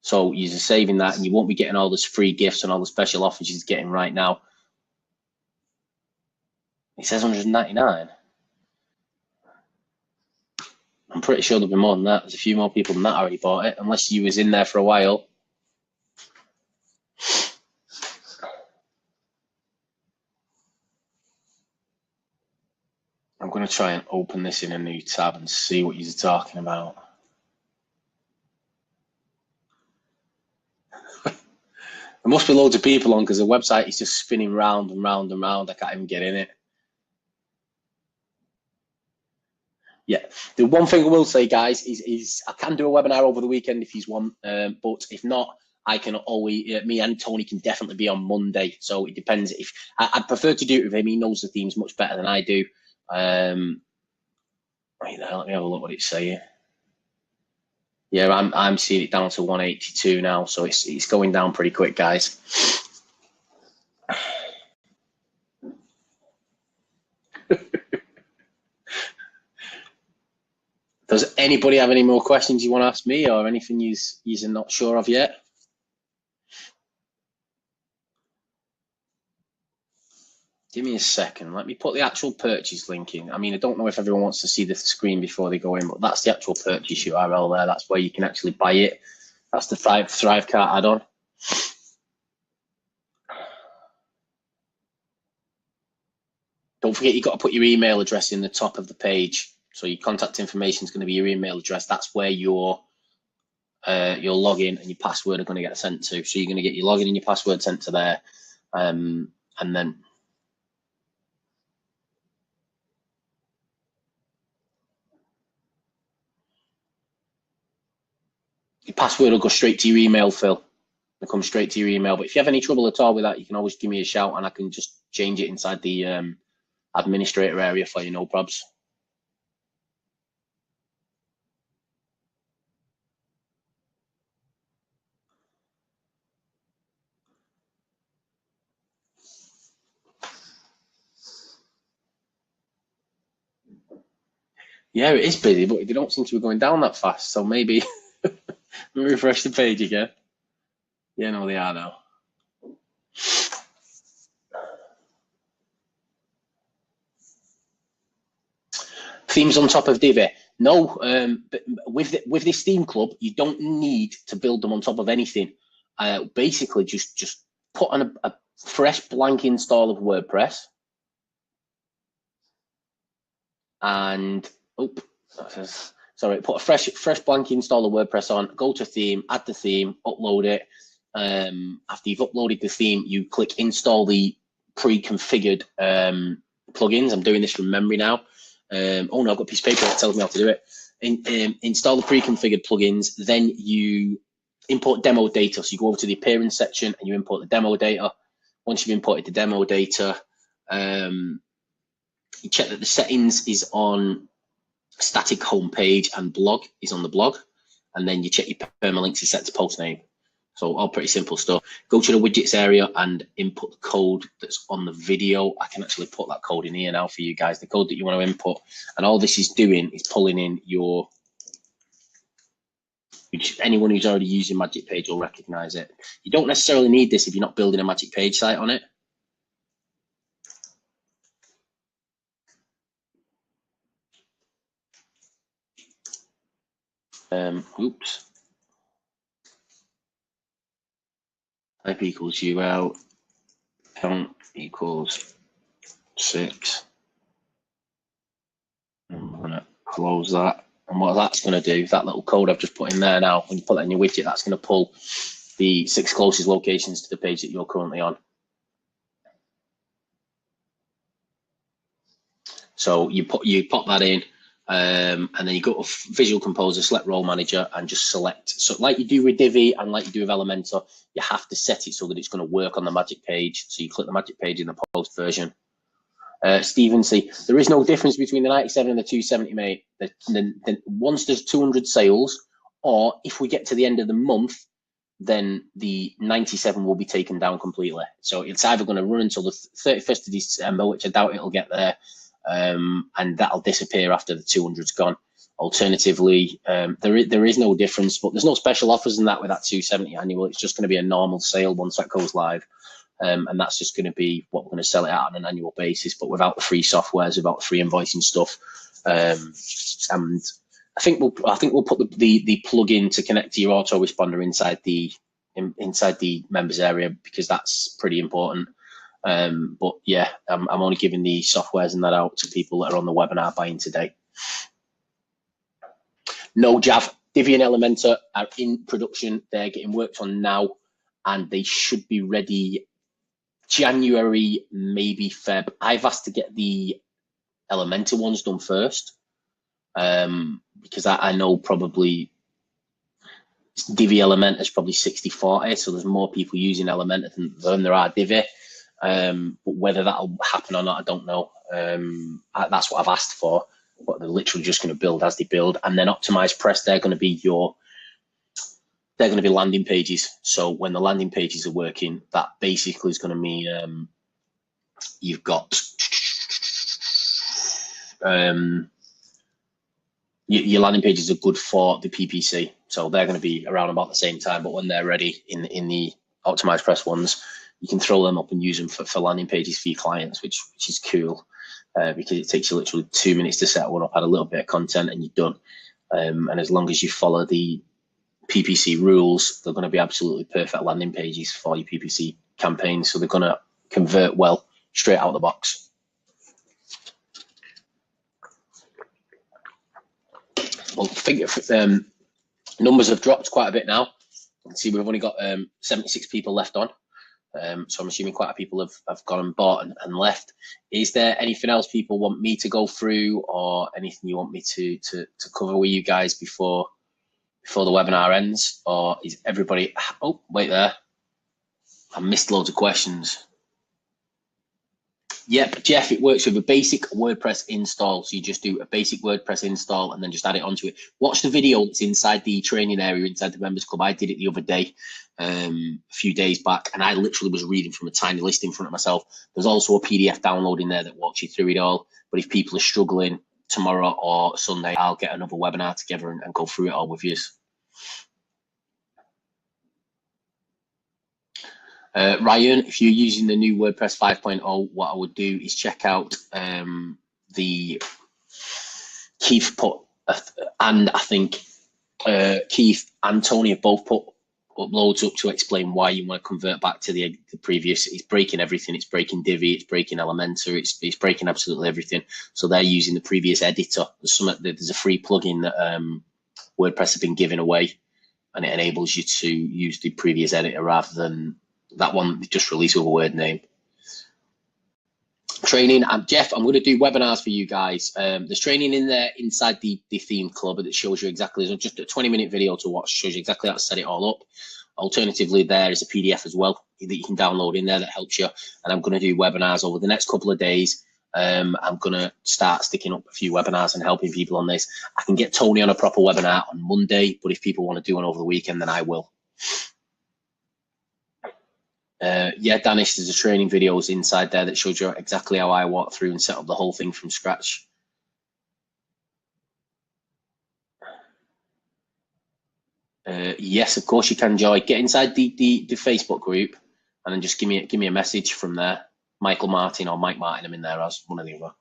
So you're saving that, and you won't be getting all those free gifts and all the special offers you're getting right now. It says 199. I'm pretty sure there'll be more than that. There's a few more people than that already bought it, unless you was in there for a while. I'm going to try and open this in a new tab and see what you're talking about. There must be loads of people on because the website is just spinning round and round and round. I can't even get in it. Yeah, the one thing I will say, guys, is I can do a webinar over the weekend if you want, but if not, I can always, me and Tony can definitely be on Monday. So it depends. If I'd prefer to do it with him, he knows the themes much better than I do. Right now, let me have a look what it's saying. Yeah, I'm seeing it down to 182 now, so it's going down pretty quick, guys. Does anybody have any more questions you want to ask me, or anything you're not sure of yet? Give me a second. Let me put the actual purchase link in. I mean, I don't know if everyone wants to see the screen before they go in, but that's the actual purchase URL there. That's where you can actually buy it. That's the Thrive Cart add-on. Don't forget, you've got to put your email address in the top of the page. So your contact information is going to be your email address. That's where your login and your password are going to get sent to. So you're going to get your login and your password sent to there, and then your password will go straight to your email, Phil. It'll come straight to your email. But if you have any trouble at all with that, you can always give me a shout and I can just change it inside the administrator area for you, no probs. Yeah, it is busy, but they don't seem to be going down that fast. So maybe let me refresh the page again. Yeah, no, they are now. Themes on top of Divi. No, but with this theme club, you don't need to build them on top of anything. Basically, just put on a fresh blank install of WordPress, and sorry, put a fresh blank install of WordPress on. Go to theme, add the theme, upload it. After you've uploaded the theme, you click install the pre-configured plugins. I'm doing this from memory now. Oh no, I've got a piece of paper that tells me how to do it. Install the pre-configured plugins, then you import demo data. So you go over to the appearance section and you import the demo data. Once you've imported the demo data, you check that the settings is on static homepage and blog is on the blog, and then you check your permalinks is set to post name. So all pretty simple stuff. Go to the widgets area and input the code that's on the video. I can actually put that code in here now for you guys, the code that you want to input. And all this is doing is pulling in your, anyone who's already using Magic Page will recognize it. You don't necessarily need this if you're not building a Magic Page site on it. Oops. Type equals UL, count equals 6. I'm gonna close that. And what that's going to do, that little code I've just put in there now, when you put that in your widget, that's going to pull the 6 closest locations to the page that you're currently on. So you pop that in, and then you go to Visual Composer, select Role Manager, and just select. So like you do with Divi and like you do with Elementor, you have to set it so that it's going to work on the Magic Page. So you click the Magic Page in the post version. Stephen C, there is no difference between the 97 and the 270, mate. Once there's 200 sales, or if we get to the end of the month, then the 97 will be taken down completely. So it's either going to run until the 31st of December, which I doubt it'll get there, and that'll disappear after the 200's gone, Alternatively, there is no difference, but there's no special offers in that with that 270 annual. It's just going to be a normal sale once that goes live. And that's just going to be what we're going to sell it at on an annual basis, but without the free softwares, without the free invoicing stuff. And I think we'll put the plug-in to connect to your autoresponder inside the members area, because that's pretty important. But yeah, I'm only giving the softwares and that out to people that are on the webinar buying today. No, Jav, Divi and Elementor are in production. They're getting worked on now, and they should be ready January, maybe Feb. I've asked to get the Elementor ones done first, because I know probably Divi Elementor is probably 60-40, so there's more people using Elementor than there are Divi. But whether that'll happen or not, I don't know. That's what I've asked for. But they're literally just going to build as they build, and then Optimized Press, they're going to be landing pages. So when the landing pages are working, that basically is going to mean you've got your landing pages are good for the PPC, so they're going to be around about the same time. But when they're ready in the Optimized Press ones, you can throw them up and use them for landing pages for your clients, which is cool. Because it takes you literally 2 minutes to set one up, add a little bit of content, and you're done. And as long as you follow the PPC rules, they're going to be absolutely perfect landing pages for your PPC campaigns. So they're going to convert well straight out of the box. Well, I think numbers have dropped quite a bit now. You can see we've only got 76 people left on. So I'm assuming quite a few people have gone and bought and left. Is there anything else people want me to go through, or anything you want me to cover with you guys before the webinar ends? Or is everybody, oh, wait there. I missed loads of questions. Yep, Jeff, it works with a basic WordPress install. So you just do a basic WordPress install and then just add it onto it. Watch the video that's inside the training area, inside the members club. I did it the other day, a few days back, and I literally was reading from a tiny list in front of myself. There's also a PDF download in there that walks you through it all. But if people are struggling, tomorrow or Sunday, I'll get another webinar together and go through it all with you. Ryan, if you're using the new WordPress 5.0, what I would do is check out the Keith put, and I think Keith and Tony have both put uploads up to explain why you want to convert back to the previous. It's breaking everything. It's breaking Divi. It's breaking Elementor. It's breaking absolutely everything. So they're using the previous editor. There's a free plugin that WordPress has been giving away, and it enables you to use the previous editor rather than that one just released with a word name. Training, Jeff, I'm going to do webinars for you guys. There's training in there inside the theme club that shows you exactly, just a 20-minute video to watch, shows you exactly how to set it all up. Alternatively, there is a PDF as well that you can download in there that helps you. And I'm going to do webinars over the next couple of days. I'm going to start sticking up a few webinars and helping people on this. I can get Tony on a proper webinar on Monday, but if people want to do one over the weekend, then I will. Yeah, Danish, there's a training videos inside there that shows you exactly how I walk through and set up the whole thing from scratch. Yes, of course you can, Joy. Get inside the Facebook group and then just give me a message from there. Michael Martin or Mike Martin, I'm in there as one or the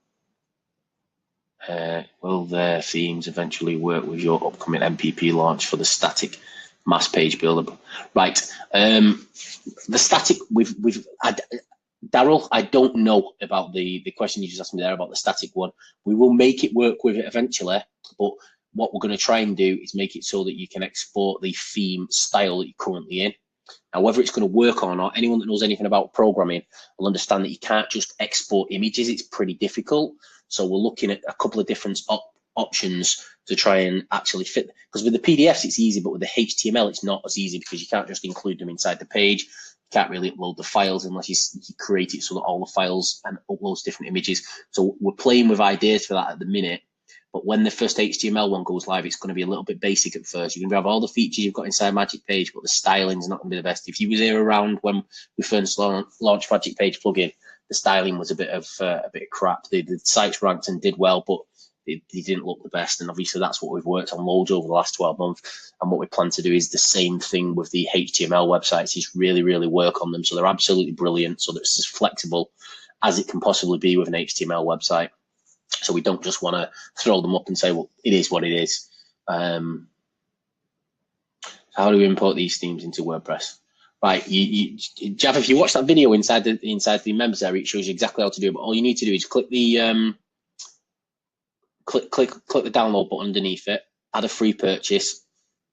other. Will their themes eventually work with your upcoming MPP launch for the static mass page builder? Right. The static Daryl, I don't know about the question you just asked me there about the static one. We will make it work with it eventually, but what we're going to try and do is make it so that you can export the theme style that you're currently in. Now, whether it's going to work or not, anyone that knows anything about programming will understand that you can't just export images. It's pretty difficult. So we're looking at a couple of different options to try and actually fit, because with the PDFs it's easy, but with the HTML it's not as easy, because you can't just include them inside the page. You can't really upload the files unless you create it so that all the files and uploads different images. So we're playing with ideas for that at the minute, but when the first HTML one goes live, it's going to be a little bit basic at first. You can have all the features you've got inside Magic Page, but the styling is not going to be the best. If you was here around when we first launched Magic Page plugin, the styling was a bit of crap. The sites ranked and did well, but they didn't look the best. And obviously that's what we've worked on loads over the last 12 months. And what we plan to do is the same thing with the HTML websites, is really, really work on them. So they're absolutely brilliant. So that it's as flexible as it can possibly be with an HTML website. So we don't just want to throw them up and say, well, it is what it is. How do we import these themes into WordPress? Right, Jav, if you watch that video inside the members area, it shows you exactly how to do it. But all you need to do is click the click the download button underneath it, add a free purchase,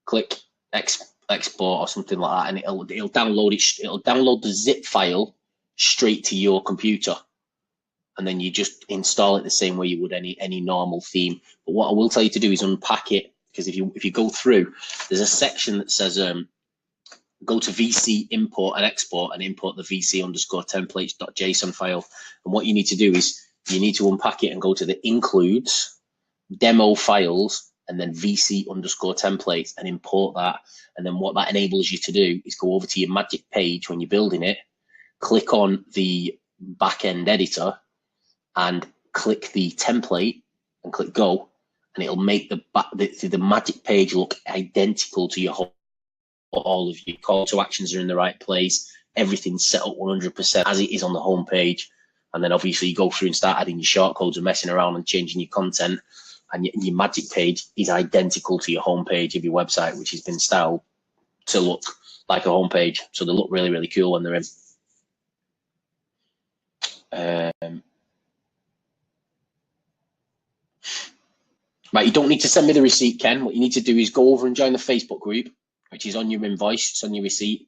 click export or something like that, and it'll download it. It'll download the zip file straight to your computer, and then you just install it the same way you would any normal theme. But what I will tell you to do is unpack it, because if you go through, there's a section that says go to VC import and export and import the VC_templates.json file. And what you need to do is you need to unpack it and go to the includes, demo files, and then VC_templates and import that. And then what that enables you to do is go over to your magic page when you're building it, click on the backend editor and click the template and click go, and it'll make the magic page look identical to your whole. All of your call to actions are in the right place. Everything's set up 100% as it is on the home page. And then obviously you go through and start adding your shortcodes and messing around and changing your content. And your magic page is identical to your home page of your website, which has been styled to look like a home page. So they look really, really cool when they're in. Right, you don't need to send me the receipt, Ken. What you need to do is go over and join the Facebook group, which is on your invoice, it's on your receipt.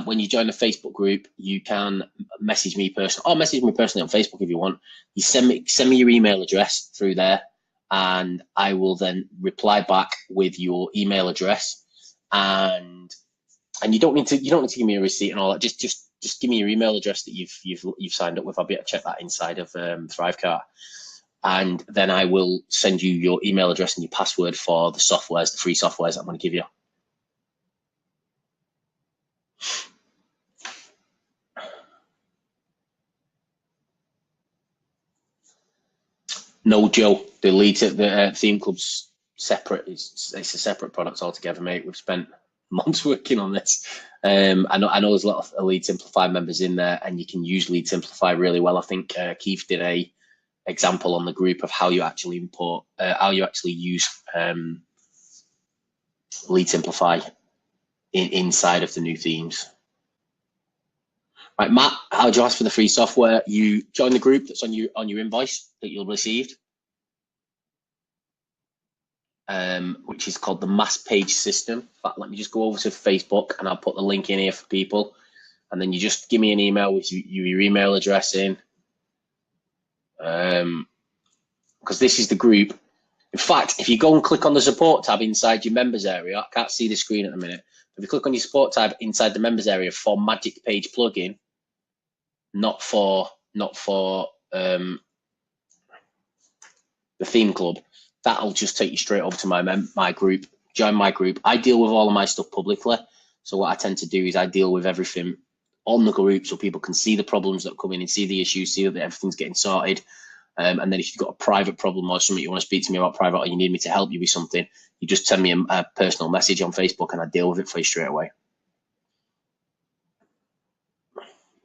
When you join the Facebook group, you can message me personally, or message me personally on Facebook if you want. You send me your email address through there, and I will then reply back with your email address. And you don't need to give me a receipt and all that. Just give me your email address that you've signed up with. I'll be able to check that inside of Thrivecart. And then I will send you your email address and your password for the softwares, the free softwares that I'm going to give you. No, Joe, the theme club's separate. It's a separate product altogether, mate. We've spent months working on this. I know there's a lot of Lead Simplify members in there, and you can use Lead Simplify really well. I think Keith did a example on the group of how you actually import, how you actually use Lead Simplify inside of the new themes. Right, Matt, how do you ask for the free software? You join the group that's on your invoice that you'll receive, which is called the Mass Page System. In fact, let me just go over to Facebook and I'll put the link in here for people. And then you just give me an email with your email address in. Because this is the group. In fact, if you go and click on the support tab inside your members area, I can't see the screen at the minute. If you click on your support tab inside the members area for Magic Page plugin, not for the theme club, that'll just take you straight over to my group. Join my group. I deal with all of my stuff publicly, so what I tend to do is I deal with everything on the group so people can see the problems that come in and see the issues, see that everything's getting sorted. And then if you've got a private problem or something you want to speak to me about private, or you need me to help you with something, you just send me a personal message on Facebook and I deal with it for you straight away.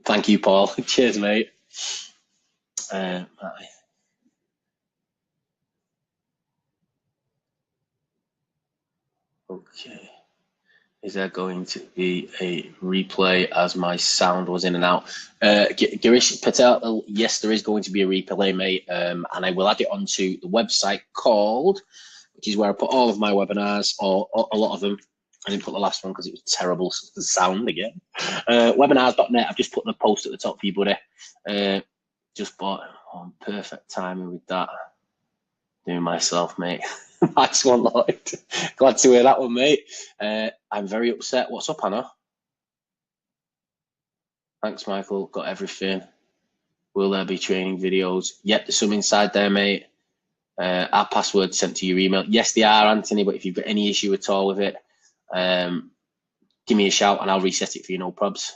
Thank you, Paul. Cheers, mate. Okay. Is there going to be a replay as my sound was in and out? Girish Patel, yes, there is going to be a replay, mate. And I will add it onto the website called, which is where I put all of my webinars, or a lot of them. I didn't put the last one because it was terrible sound again. Webinars.net. I've just put the post at the top for you, buddy. Just bought on perfect timing with that. Doing myself, mate. Nice one, Lloyd. Glad to hear that one, mate. I'm very upset. What's up, Hannah? Thanks, Michael. Got everything. Will there be training videos? Yep, there's some inside there, mate. Our password sent to your email. Yes, they are, Anthony, but if you've got any issue at all with it, give me a shout and I'll reset it for you, no probs.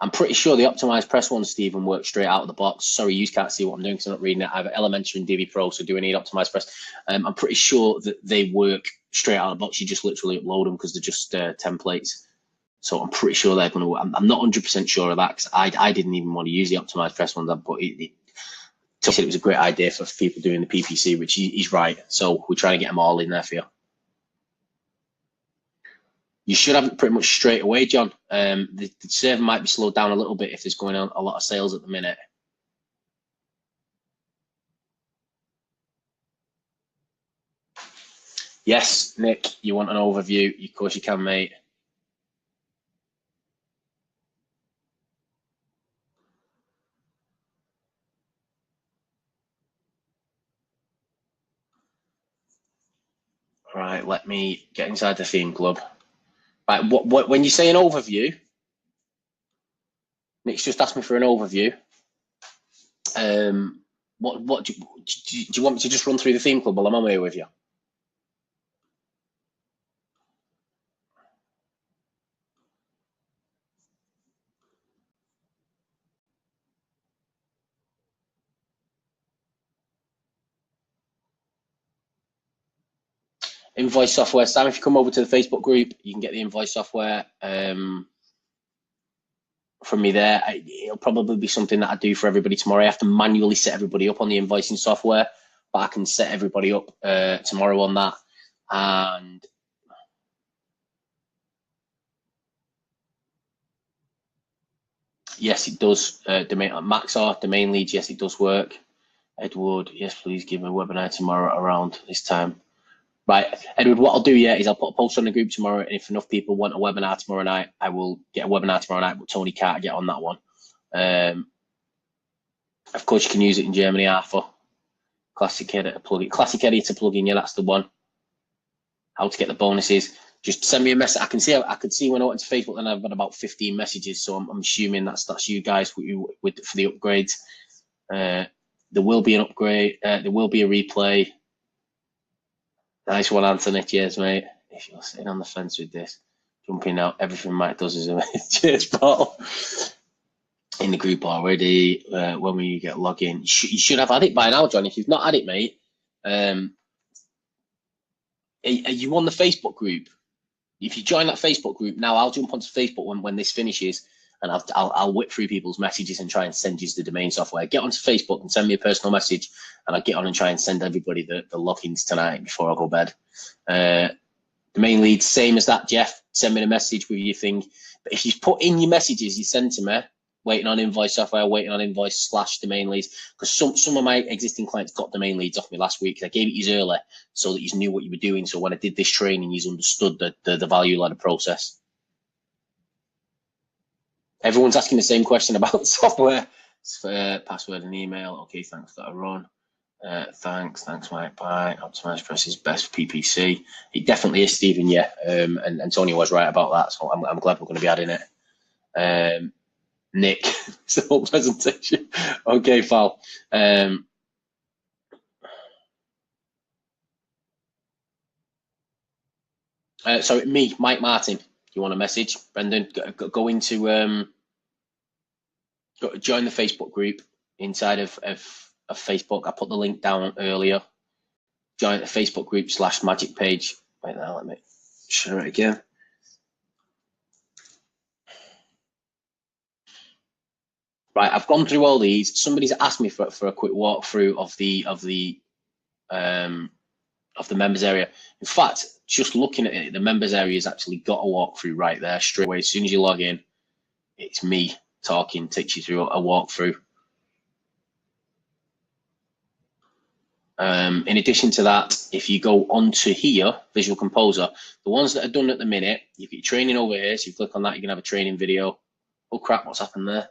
I'm pretty sure the optimized press one, Stephen, works straight out of the box. Sorry, you can't see what I'm doing because I'm not reading it. I have Elementor and Divi Pro, so do I need optimized press? I'm pretty sure that they work straight out of the box. You just literally upload them because they're just templates. So I'm pretty sure they're going to. I'm not 100% sure of that because I didn't even want to use the optimized press ones. But he said it was a great idea for people doing the PPC, which he's right. So we're trying to get them all in there for you. You should have it pretty much straight away, John. The server might be slowed down a little bit if there's going on a lot of sales at the minute. Yes, Nick, you want an overview? Of course you can, mate. Right, let me get inside the theme club. Right, what when you say an overview, Nick's just asked me for an overview. What do you want me to just run through the theme club while I'm on here with you? Invoice software, Sam, if you come over to the Facebook group, you can get the invoice software from me there. It'll probably be something that I do for everybody tomorrow. I have to manually set everybody up on the invoicing software, but I can set everybody up tomorrow on that. And yes, it does. Maxar, domain leads, yes, it does work. Edward, yes, please give me a webinar tomorrow around this time. Right, Edward, what I'll do, is I'll put a post on the group tomorrow, and if enough people want a webinar tomorrow night, I will get a webinar tomorrow night, but Tony can't get on that one. Of course, you can use it in Germany, Arthur. Classic Editor plugin. Classic Editor plugin, yeah, that's the one. How to get the bonuses. Just send me a message. I can see when I went to Facebook, and I've got about 15 messages, so I'm assuming that's you guys for the upgrades. There will be an upgrade. There will be a replay. Nice one, Anthony. Cheers, mate. If you're sitting on the fence with this, jumping out, everything Mike does is amazing. Cheers, Paul. In the group already. When will you get login? You should have had it by now, John. If you've not had it, mate, are you on the Facebook group? If you join that Facebook group now, I'll jump onto Facebook when this finishes, and I'll whip through people's messages and try and send you the domain software. Get onto Facebook and send me a personal message, and I'll get on and try and send everybody the logins tonight before I go bed. Domain lead, same as that, Jeff. Send me a message with your thing. But if you put in your messages you send to me, waiting on invoice software, waiting on invoice / domain leads, because some of my existing clients got domain leads off me last week. I gave it you early so that you knew what you were doing. So when I did this training, you understood the value ladder process. Everyone's asking the same question about software. Password and email. Okay, thanks for that, Ron. Thanks, Mike. Bye. Optimized press is best for PPC. It definitely is, Stephen. Yeah, and Tony was right about that. So I'm glad we're going to be adding it. Nick, it's the whole presentation. Okay, Val. So me, Mike Martin. You want a message, Brendan? Go into join the Facebook group inside of Facebook. I put the link down earlier. Join the Facebook group / magic page. Wait now, let me share it again. Right, I've gone through all these. Somebody's asked me for a quick walkthrough of the members area. In fact, just looking at it, the members area has actually got a walkthrough right there straight away. As soon as you log in, it's me talking, takes you through a walkthrough. In addition to that, if you go onto here, Visual Composer, the ones that are done at the minute, you've got your training over here. So you click on that, you can have a training video. Oh crap, what's happened there?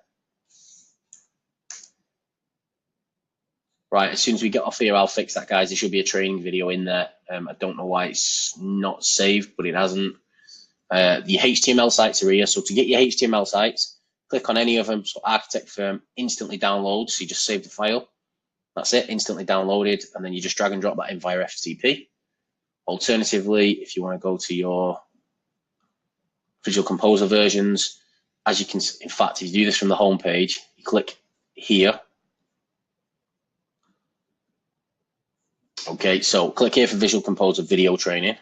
Right, as soon as we get off here, I'll fix that, guys. There should be a training video in there. I don't know why it's not saved, but it hasn't. The HTML sites are here. So to get your HTML sites, click on any of them. So Architect Firm instantly downloads. So you just save the file. That's it, instantly downloaded. And then you just drag and drop that in via FTP. Alternatively, if you want to go to your Visual Composer versions, as you can, in fact, if you do this from the home page, you click here. Okay, so click here for Visual Composer video training.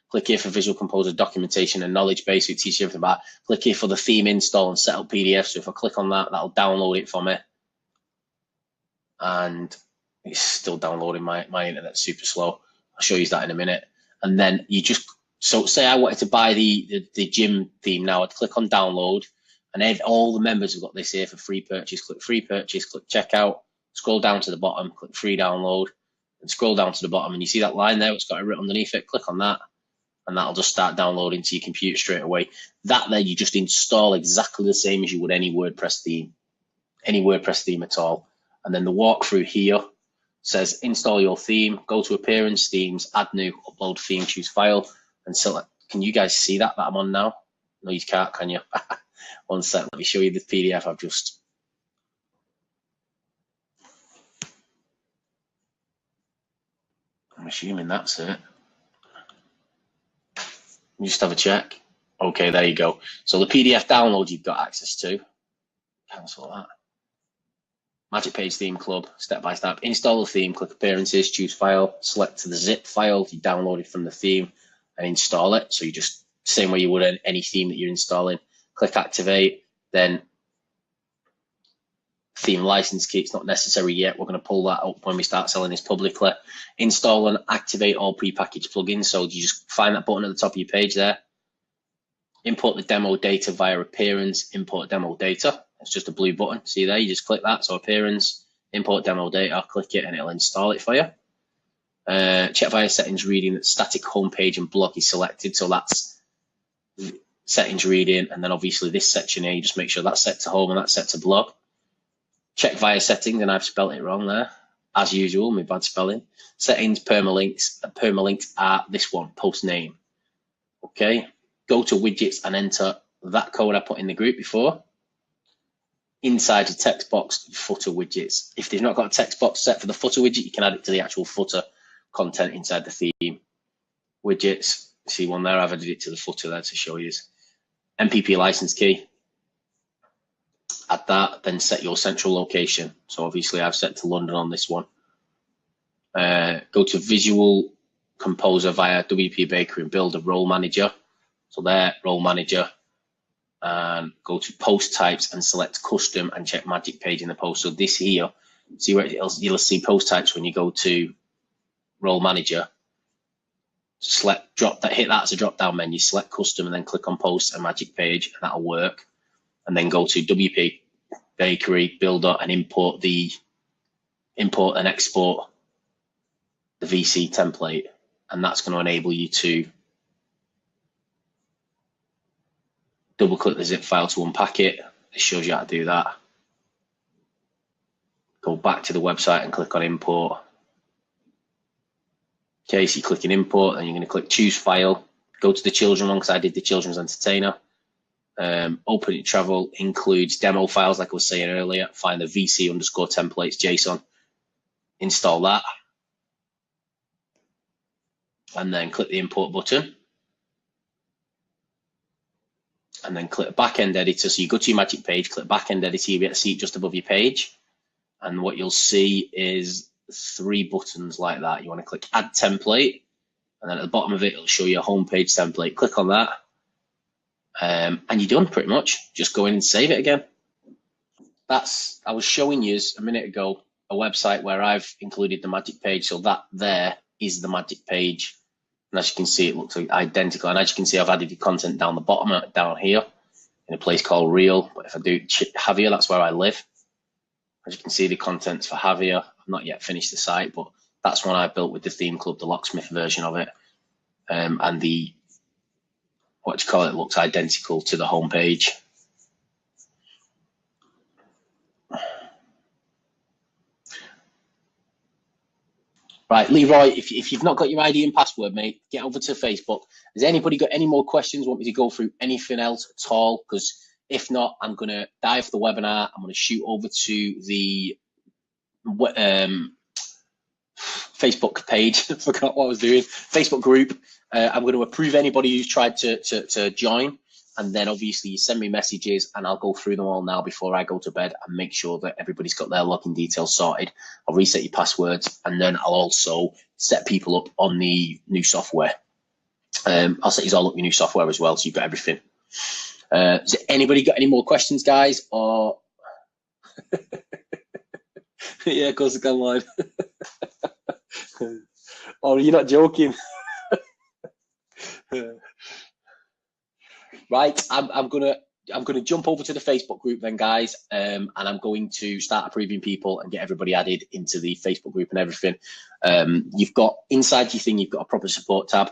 Click here for Visual Composer documentation and knowledge base, which teaches you everything about. Click here for the theme install and set up PDF. So if I click on that, that'll download it for me. And it's still downloading. My internet's super slow. I'll show you that in a minute. And then you just, so say I wanted to buy the gym theme now, I'd click on download, and all the members have got this here for free purchase. Click free purchase, click checkout, scroll down to the bottom, click free download, and scroll down to the bottom, and you see that line there, it's got it written underneath it. Click on that, and that'll just start downloading to your computer straight away. That there, you just install exactly the same as you would any WordPress theme at all. And then the walkthrough here says install your theme, go to appearance, themes, add new, upload theme, choose file, and select. Can you guys see that I'm on now? No, you can't, can you? One sec, let me show you the PDF I've just. I'm assuming that's it. Just have a check. Okay, there you go. So the PDF download you've got access to. Cancel that. Magic Page Theme Club, step by step. Install the theme, click appearances, choose file, select the zip file you downloaded from the theme, and install it. So you just, same way you would any theme that you're installing. Click activate, then theme license key. It's not necessary yet. We're going to pull that up when we start selling this publicly. Install and activate all prepackaged plugins. So you just find that button at the top of your page there. Import the demo data via appearance, import demo data. It's just a blue button. See there, you just click that. So appearance, import demo data, click it and it'll install it for you. Check via settings reading that static homepage and blog is selected. So that's settings reading, and then obviously this section here, you just make sure that's set to home and that's set to blog. Check via settings, and I've spelled it wrong there, as usual, my bad spelling. Settings, permalinks, permalinks are this one, post name. Okay, go to widgets and enter that code I put in the group before. Inside your text box, footer widgets. If they've not got a text box set for the footer widget, you can add it to the actual footer content inside the theme. Widgets, see one there, I've added it to the footer there to show you. MPP license key, add that, then set your central location. So obviously I've set to London on this one. Go to Visual Composer via WP Bakery and build a role manager. So there, role manager, and go to post types and select custom and check Magic Page in the post. So this here, see where you'll see post types when you go to role manager. Select hit that as a drop down menu, select custom and then click on post and Magic Page, and that'll work. And then go to WP Bakery Builder and import and export the VC template, and that's going to enable you to double click the zip file to unpack it. It shows you how to do that. Go back to the website and click on import. Okay, so you click in import, and you're going to click choose file. Go to the children one because I did the children's entertainer. Open it travel, includes demo files like I was saying earlier. Find the VC underscore templates JSON. Install that. And then click the import button. And then click backend editor. So you go to your Magic Page, click backend editor, you get a seat just above your page. And what you'll see is 3 buttons like that. You want to click add template, and then at the bottom of it, it'll show you a homepage template. Click on that, and you're done pretty much. Just go in and save it again. I was showing you a minute ago a website where I've included the Magic Page. So that there is the Magic Page. And as you can see, it looks identical. And as you can see, I've added the content down the bottom, down here, in a place called Real. But if I do Javier, that's where I live. As you can see, the contents for Javier. I've not yet finished the site, but that's one I built with the Theme Club, the locksmith version of it. And the, looks identical to the homepage. Right, Leroy, if you've not got your ID and password, mate, get over to Facebook. Has anybody got any more questions? Want me to go through anything else at all? Because if not, I'm going to dive the webinar. I'm going to shoot over to the Facebook page. I forgot what I was doing. Facebook group. I'm going to approve anybody who's tried to join. And then obviously you send me messages and I'll go through them all now before I go to bed and make sure that everybody's got their login details sorted. I'll reset your passwords, and then I'll also set people up on the new software. I'll set you all up your new software as well, so you've got everything. Has anybody got any more questions, guys? Or yeah, of course I can live. Oh, you're not joking. Right, I'm gonna jump over to the Facebook group then, guys, and I'm going to start approving people and get everybody added into the Facebook group and everything. You've got inside your thing, you've got a proper support tab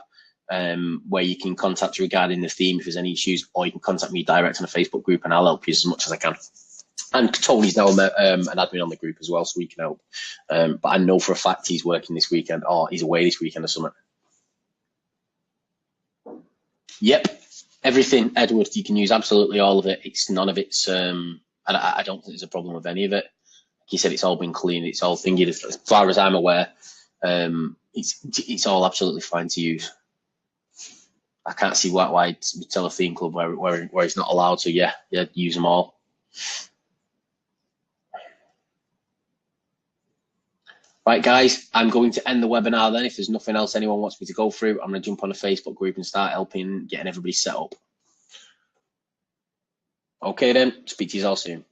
where you can contact regarding the theme if there's any issues, or you can contact me direct on the Facebook group and I'll help you as much as I can. And Tony's now an admin on the group as well, so he can help. But I know for a fact he's working this weekend, or he's away this weekend or something. Yep. Everything, Edward, you can use absolutely all of it. It's none of it's, and I don't think there's a problem with any of it. Like you said, it's all been clean. It's all thingy. As far as I'm aware, it's all absolutely fine to use. I can't see why you tell a theme club where it's not allowed to. Yeah, use them all. Right, guys, I'm going to end the webinar then. If there's nothing else anyone wants me to go through, I'm going to jump on a Facebook group and start helping getting everybody set up. Okay then, speak to you all soon.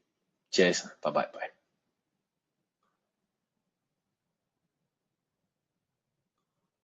Cheers. Bye-bye. Bye.